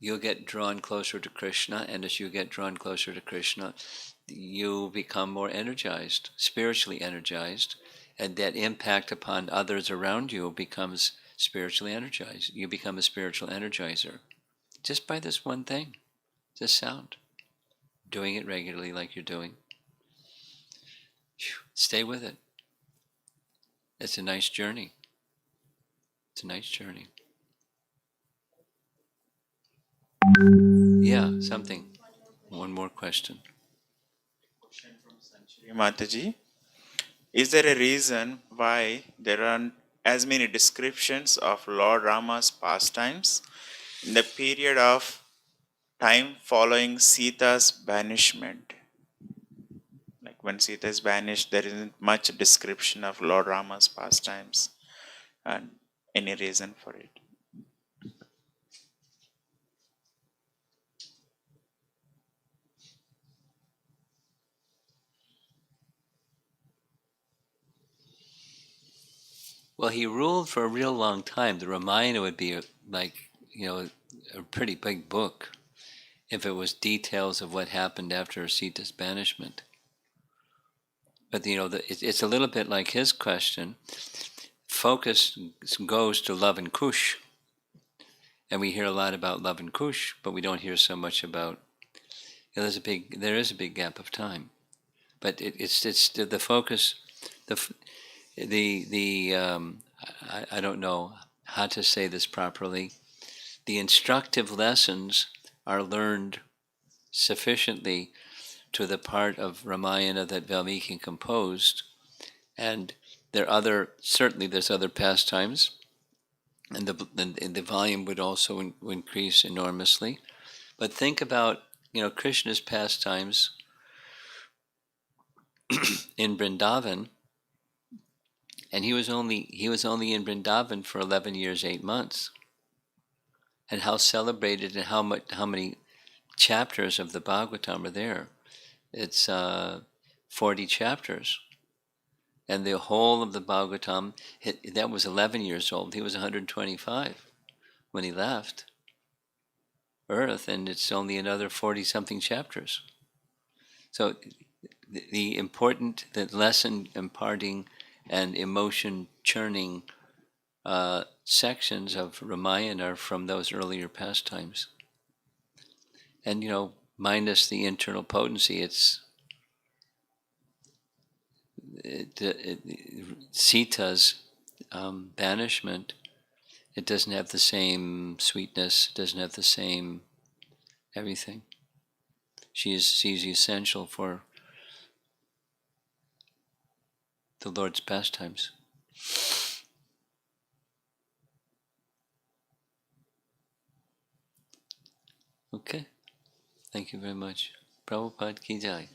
You'll get drawn closer to Krishna, and as you get drawn closer to Krishna, you become more energized, spiritually energized, and that impact upon others around you becomes spiritually energized. You become a spiritual energizer just by this one thing, just sound. Doing it regularly like you're doing. Stay with it. It's a nice journey. It's a nice journey. Yeah, something. One more question. Question from Sanchari Mataji. Is there a reason why there aren't as many descriptions of Lord Rama's pastimes in the period of time following Sita's banishment? Like when Sita is banished, there isn't much description of Lord Rama's pastimes, and any reason for it? Well, he ruled for a real long time. The Ramayana would be a pretty big book if it was details of what happened after Sita's banishment. But it's a little bit like his question. Focus goes to Love and Kush, and we hear a lot about Love and Kush, but we don't hear so much about. There is a big gap of time, but it's the focus. I don't know how to say this properly. The instructive lessons are learned sufficiently to the part of Ramayana that Valmiki composed, and certainly there's other pastimes, and the volume would also increase enormously. But think about Krishna's pastimes in Vrindavan. And he was only in Vrindavan for 11 years, 8 months. And how celebrated and how many chapters of the Bhagavatam are there. It's 40 chapters. And the whole of the Bhagavatam, that was 11 years old. He was 125 when he left Earth, and it's only another 40-something chapters. So the lesson imparting and emotion churning sections of Ramayana are from those earlier pastimes. And, minus the internal potency, Sita's banishment, it doesn't have the same sweetness, doesn't have the same everything. She's essential for the Lord's pastimes. Okay, thank you very much. Prabhupada ki jai.